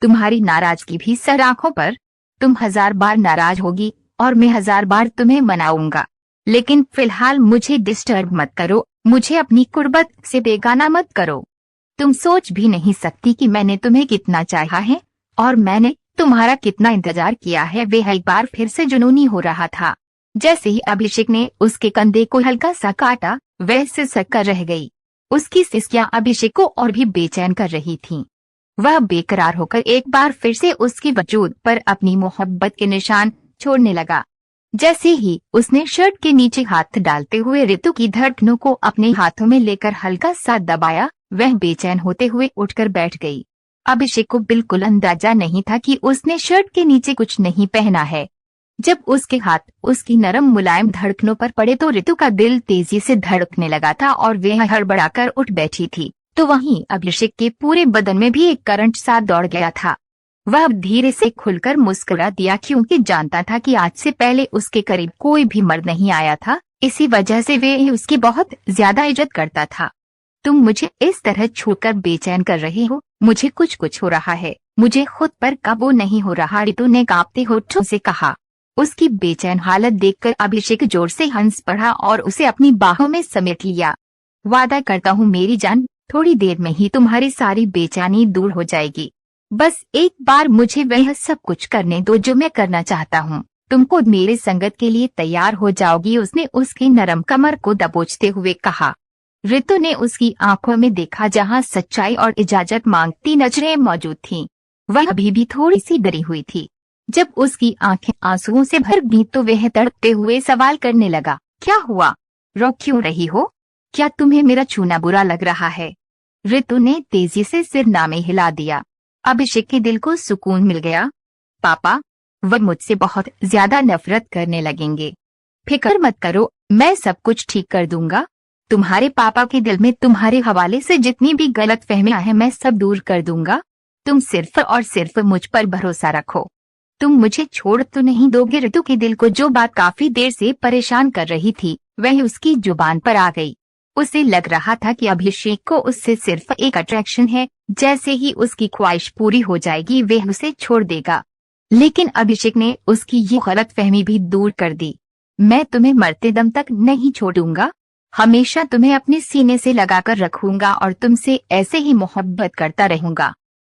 तुम्हारी नाराजगी भी सर आंखों पर। तुम 1000 बार नाराज होगी और मैं 1000 बार तुम्हें मनाऊंगा, लेकिन फिलहाल मुझे डिस्टर्ब मत करो। मुझे अपनी कुर्बत से बेगाना मत करो। तुम सोच भी नहीं सकती कि मैंने तुम्हें कितना चाहा है और मैंने तुम्हारा कितना इंतजार किया है। वह एक बार फिर से जुनूनी हो रहा था। जैसे ही अभिषेक ने उसके कंधे को हल्का सा काटा वह सिसक कर रह गई। उसकी सिसकियां अभिषेक को और भी बेचैन कर रही थीं। वह बेकरार होकर एक बार फिर से उसकी वजूद पर अपनी मोहब्बत के निशान छोड़ने लगा। जैसे ही उसने शर्ट के नीचे हाथ डालते हुए ऋतु की धड़कनों को अपने हाथों में लेकर हल्का सा दबाया, वह बेचैन होते हुए उठकर बैठ गई। अभिषेक को बिल्कुल अंदाजा नहीं था कि उसने शर्ट के नीचे कुछ नहीं पहना है। जब उसके हाथ उसकी नरम मुलायम धड़कनों पर पड़े तो ऋतु का दिल तेजी से धड़कने लगा था और वह हड़बड़ाकर उठ बैठी थी। तो वहीं अभिषेक के पूरे बदन में भी एक करंट सा दौड़ गया था। वह धीरे से खुलकर मुस्कुरा दिया क्योंकि जानता था कि आज से पहले उसके करीब कोई भी मर्द नहीं आया था। इसी वजह से वह उसकी बहुत ज्यादा इज्जत करता था। तुम मुझे इस तरह छोड़कर बेचैन कर रहे हो। मुझे कुछ कुछ हो रहा है, मुझे खुद पर काबू नहीं हो रहा, रितु ने कांपते होठों से कहा। उसकी बेचैन हालत देखकर अभिषेक जोर से हंस पड़ा और उसे अपनी बाहों में समेट लिया। वादा करता हूँ मेरी जान, थोड़ी देर में ही तुम्हारी सारी बेचैनी दूर हो जाएगी। बस एक बार मुझे वह सब कुछ करने दो जो मैं करना चाहता हूँ। तुम खुद मेरे संगत के लिए तैयार हो जाओगी, उसने उसकी नरम कमर को दबोचते हुए कहा। रितु ने उसकी आंखों में देखा जहाँ सच्चाई और इजाजत मांगती नजरें मौजूद थीं। वह अभी भी थोड़ी सी डरी हुई थी। जब उसकी आंखें आंसुओं से भर गईं तो वह तड़पते हुए सवाल करने लगा, क्या हुआ? रो क्यों रही हो? क्या तुम्हें मेरा छूना बुरा लग रहा है? रितु ने तेजी से सिर नामे हिला दिया। अभिषेक के दिल को सुकून मिल गया। पापा, वह मुझसे बहुत ज्यादा नफरत करने लगेंगे। फिक्र मत करो, मैं सब कुछ ठीक कर दूंगा। तुम्हारे पापा के दिल में तुम्हारे हवाले से जितनी भी गलतफहमियां हैं मैं सब दूर कर दूंगा। तुम सिर्फ और सिर्फ मुझ पर भरोसा रखो। तुम मुझे छोड़ तो नहीं दोगे? रितु के दिल को जो बात काफी देर से परेशान कर रही थी वह उसकी जुबान पर आ गई। उसे लग रहा था कि अभिषेक को उससे सिर्फ एक अट्रैक्शन है, जैसे ही उसकी ख्वाहिश पूरी हो जाएगी वह उसे छोड़ देगा। लेकिन अभिषेक ने उसकी ये गलतफहमी भी दूर कर दी। मैं तुम्हें मरते दम तक नहीं छोड़ूंगा, हमेशा तुम्हें अपने सीने से लगाकर रखूंगा और तुमसे ऐसे ही मोहब्बत करता रहूंगा।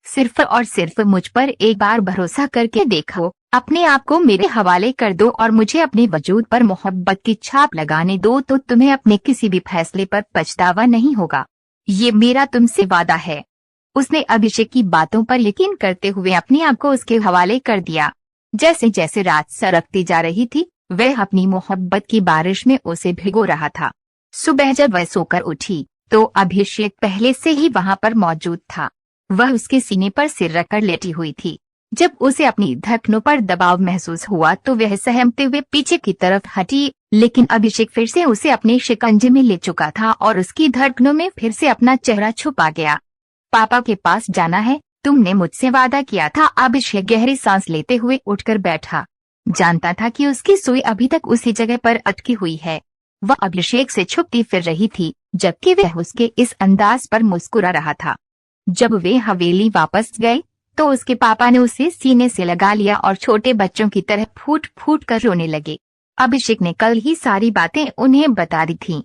सिर्फ और सिर्फ मुझ पर एक बार भरोसा करके देखो, अपने आप को मेरे हवाले कर दो और मुझे अपने वजूद पर मोहब्बत की छाप लगाने दो, तो तुम्हें अपने किसी भी फैसले पर पछतावा नहीं होगा। ये मेरा तुमसे वादा है। उसने अभिषेक की बातों पर यकीन करते हुए अपने आप को उसके हवाले कर दिया। जैसे जैसे रात सरकती जा रही थी वह अपनी मोहब्बत की बारिश में उसे भिगो रहा था। सुबह जब वह सोकर उठी तो अभिषेक पहले से ही वहां पर मौजूद था। वह उसके सीने पर सिर रखकर लेटी हुई थी। जब उसे अपनी धड़कनों पर दबाव महसूस हुआ तो वह सहमते हुए पीछे की तरफ हटी, लेकिन अभिषेक फिर से उसे अपने शिकंजे में ले चुका था और उसकी धड़कनों में फिर से अपना चेहरा छुपा गया। पापा के पास जाना है, तुमने मुझसे वादा किया था। अभिषेक गहरी सांस लेते हुए उठकर बैठा। जानता था कि उसकी सुई अभी तक उसी जगह पर अटकी हुई है। वह अभिषेक से छुपती फिर रही थी, जबकि वह उसके इस अंदाज पर मुस्कुरा रहा था। जब वे हवेली वापस गए तो उसके पापा ने उसे सीने से लगा लिया और छोटे बच्चों की तरह फूट फूट कर रोने लगे। अभिषेक ने कल ही सारी बातें उन्हें बता दी थीं।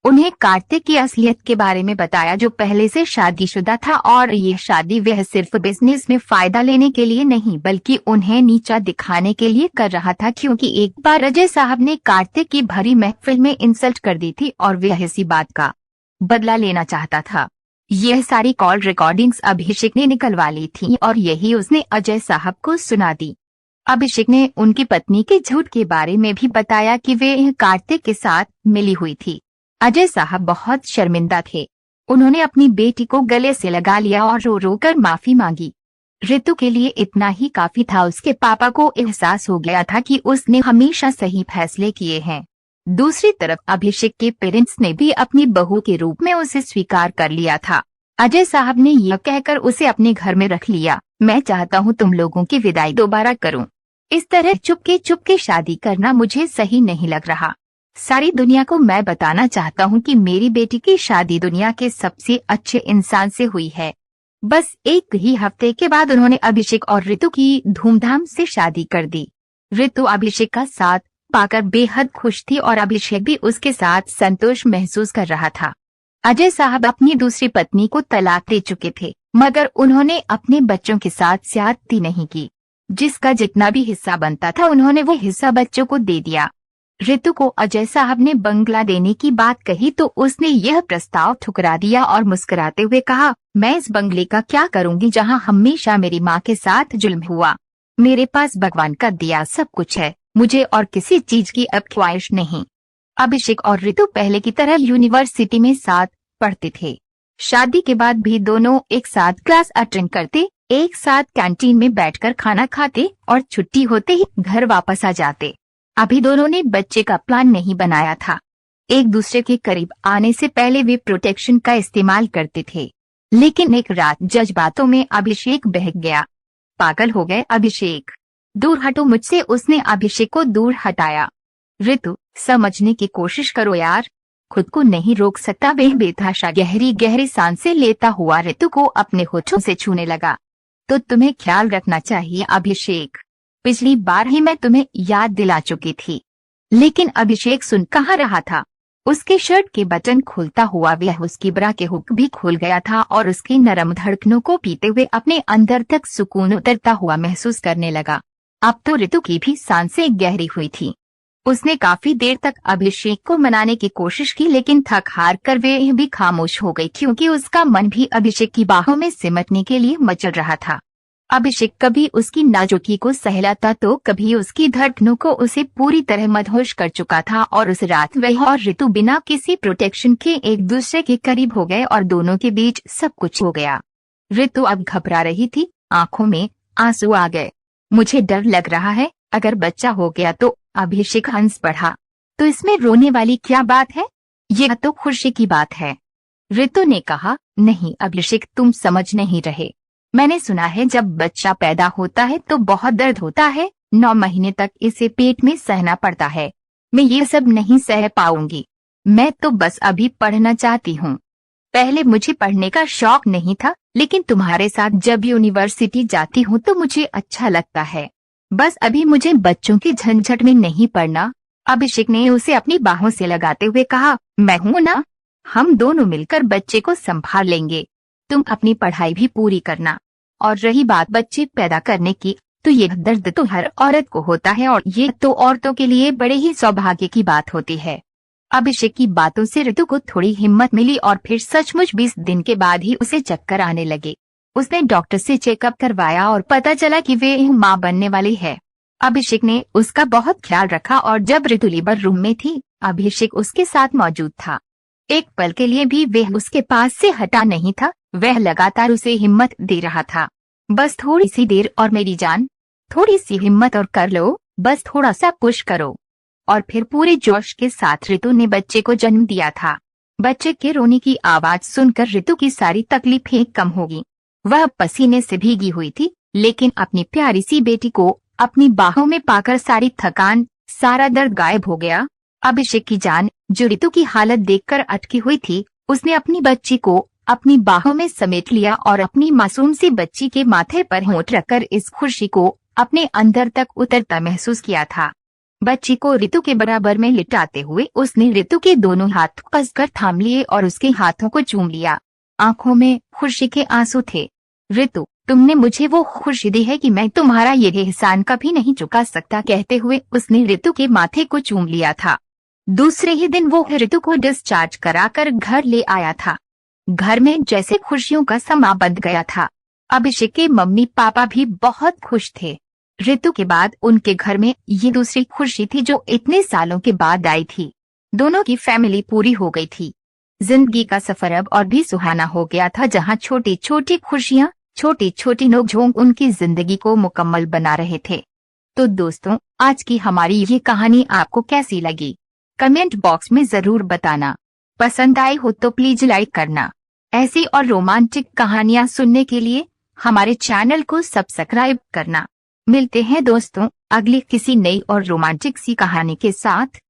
उन्हें कार्तिक की असलियत के बारे में बताया, जो पहले से शादीशुदा था और ये शादी वह सिर्फ बिजनेस में फायदा लेने के लिए नहीं बल्कि उन्हें नीचा दिखाने के लिए कर रहा था, क्योंकि एक बार अजय साहब ने कार्तिक की भरी महफिल में इंसल्ट कर दी थी और वह इसी बात का बदला लेना चाहता था। यह सारी कॉल रिकॉर्डिंग्स अभिषेक ने निकलवा ली थी और यही उसने अजय साहब को सुना दी। अभिषेक ने उनकी पत्नी के झूठ के बारे में भी बताया कि वे कार्तिक के साथ मिली हुई थी। अजय साहब बहुत शर्मिंदा थे। उन्होंने अपनी बेटी को गले से लगा लिया और रो रो कर माफी मांगी। रितु के लिए इतना ही काफी था। उसके पापा को एहसास हो गया था कि उसने हमेशा सही फैसले किए हैं। दूसरी तरफ अभिषेक के पेरेंट्स ने भी अपनी बहू के रूप में उसे स्वीकार कर लिया था। अजय साहब ने यह कहकर उसे अपने घर में रख लिया, मैं चाहता हूँ तुम लोगों की विदाई दोबारा करूँ। इस तरह चुपके चुपके शादी करना मुझे सही नहीं लग रहा। सारी दुनिया को मैं बताना चाहता हूँ कि मेरी बेटी की शादी दुनिया के सबसे अच्छे इंसान से हुई है। बस एक ही हफ्ते के बाद उन्होंने अभिषेक और रितु की धूमधाम से शादी कर दी। रितु अभिषेक का साथ पाकर बेहद खुश थी और अभिषेक भी उसके साथ संतोष महसूस कर रहा था। अजय साहब अपनी दूसरी पत्नी को तलाक दे चुके थे, मगर उन्होंने अपने बच्चों के साथ ज्यादती नहीं की। जिसका जितना भी हिस्सा बनता था उन्होंने वो हिस्सा बच्चों को दे दिया। रितु को अजय साहब ने बंगला देने की बात कही तो उसने यह प्रस्ताव ठुकरा दिया और मुस्कुराते हुए कहा, मैं इस बंगले का क्या करूंगी जहां हमेशा मेरी माँ के साथ जुल्म हुआ। मेरे पास भगवान का दिया सब कुछ है, मुझे और किसी चीज की अब ख्वाहिश नहीं। अभिषेक और रितु पहले की तरह यूनिवर्सिटी में साथ पढ़ते थे। शादी के बाद भी दोनों एक साथ क्लास अटेंड करते, एक साथ कैंटीन में बैठकर खाना खाते और छुट्टी होते ही घर वापस आ जाते। अभी दोनों ने बच्चे का प्लान नहीं बनाया था। एक दूसरे के करीब आने से पहले वे प्रोटेक्शन का इस्तेमाल करते थे, लेकिन एक रात जज्बातों में अभिषेक बहक गया। पागल हो गए अभिषेक, दूर हटो मुझसे, उसने अभिषेक को दूर हटाया। रितु, समझने की कोशिश करो यार, खुद को नहीं रोक सकता वह बेतहाशा गहरी गहरी सांसें लेता हुआ ऋतु को अपने होठों से छूने लगा। तो तुम्हें ख्याल रखना चाहिए अभिषेक, पिछली बार ही मैं तुम्हें याद दिला चुकी थी। लेकिन अभिषेक सुन कहाँ रहा था। उसके शर्ट के बटन खुलता हुआ वह उसकी ब्रा के हुक भी खुल गया था और उसकी नरम धड़कनों को पीते हुए अपने अंदर तक सुकून उतरता हुआ महसूस करने लगा। अब तो ऋतु की भी सांसें गहरी हुई थी। उसने काफी देर तक अभिषेक को मनाने की कोशिश की, लेकिन थक हार कर वह भी खामोश हो गई, क्योंकि उसका मन भी अभिषेक की बाहों में सिमटने के लिए मचल रहा था। अभिषेक कभी उसकी नाजुकी को सहलाता तो कभी उसकी धड़कनों को उसे पूरी तरह मदहोश कर चुका था। और उस रात वह और ऋतु बिना किसी प्रोटेक्शन के एक दूसरे के करीब हो गए और दोनों के बीच सब कुछ हो गया। ऋतु अब घबरा रही थी, आंखों में आंसू आ गए। मुझे डर लग रहा है, अगर बच्चा हो गया तो। अभिषेक हंस पड़ा। तो इसमें रोने वाली क्या बात है, यह तो खुशी की बात है। ऋतु ने कहा, नहीं अभिषेक, तुम समझ नहीं रहे। मैंने सुना है जब बच्चा पैदा होता है तो बहुत दर्द होता है, 9 महीने तक इसे पेट में सहना पड़ता है। मैं ये सब नहीं सह पाऊंगी। मैं तो बस अभी पढ़ना चाहती हूँ। पहले मुझे पढ़ने का शौक नहीं था, लेकिन तुम्हारे साथ जब यूनिवर्सिटी जाती हूँ तो मुझे अच्छा लगता है। बस अभी मुझे बच्चों के झंझट में नहीं पड़ना। अभिषेक ने उसे अपनी बाहों से लगाते हुए कहा, मैं हूं ना, हम दोनों मिलकर बच्चे को संभाल लेंगे। तुम अपनी पढ़ाई भी पूरी करना। और रही बात बच्चे पैदा करने की, तो ये दर्द तो हर औरत को होता है और ये तो औरतों के लिए बड़े ही सौभाग्य की बात होती है। अभिषेक की बातों से ऋतु को थोड़ी हिम्मत मिली और फिर सचमुच 20 दिन के बाद ही उसे चक्कर आने लगे। उसने डॉक्टर से चेकअप करवाया और पता चला कि वे मां बनने वाली है। अभिषेक ने उसका बहुत ख्याल रखा और जब ऋतु लेबर रूम में थी, अभिषेक उसके साथ मौजूद था। एक पल के लिए भी वह उसके पास से हटा नहीं था। वह लगातार उसे हिम्मत दे रहा था। बस थोड़ी सी देर और मेरी जान, थोड़ी सी हिम्मत और कर लो, बस थोड़ा सा पुश करो। और फिर पूरे जोश के साथ ऋतु ने बच्चे को जन्म दिया था। बच्चे के रोने की आवाज सुनकर ऋतु की सारी तकलीफें कम होगी। वह पसीने से भीगी हुई थी, लेकिन अपनी प्यारी सी बेटी को अपनी बाहों में पाकर सारी थकान, सारा दर्द गायब हो गया। अभिषेक की जान, जो ऋतु की हालत देखकर अटकी हुई थी, उसने अपनी बच्ची को अपनी बाहों में समेट लिया और अपनी मासूम सी बच्ची के माथे पर होंठ रखकर इस खुशी को अपने अंदर तक उतरता महसूस किया था। बच्ची को ऋतु के बराबर में लिटाते हुए उसने ऋतु के दोनों हाथ कसकर थाम लिए और उसके हाथों को चूम लिया। आंखों में खुशी के आंसू थे। ऋतु, तुमने मुझे वो खुशी दी है कि मैं तुम्हारा ये एहसान कभी नहीं चुका सकता, कहते हुए उसने ऋतु के माथे को चूम लिया था। दूसरे ही दिन वो ऋतु को डिस्चार्ज कराकर घर ले आया था। घर में जैसे खुशियों का समा बंध गया था। अभिषेक के मम्मी पापा भी बहुत खुश थे। ऋतु के बाद उनके घर में ये दूसरी खुशी थी जो इतने सालों के बाद आई थी। दोनों की फैमिली पूरी हो गई थी। जिंदगी का सफर अब और भी सुहाना हो गया था, जहां छोटी छोटी खुशियां, छोटी छोटी नोक-झोंक उनकी जिंदगी को मुकम्मल बना रहे थे। तो दोस्तों, आज की हमारी ये कहानी आपको कैसी लगी, कमेंट बॉक्स में जरूर बताना। पसंद आई हो तो प्लीज लाइक करना। ऐसी और रोमांटिक कहानियां सुनने के लिए हमारे चैनल को सब्सक्राइब करना। मिलते हैं दोस्तों अगली किसी नई और रोमांटिक सी कहानी के साथ।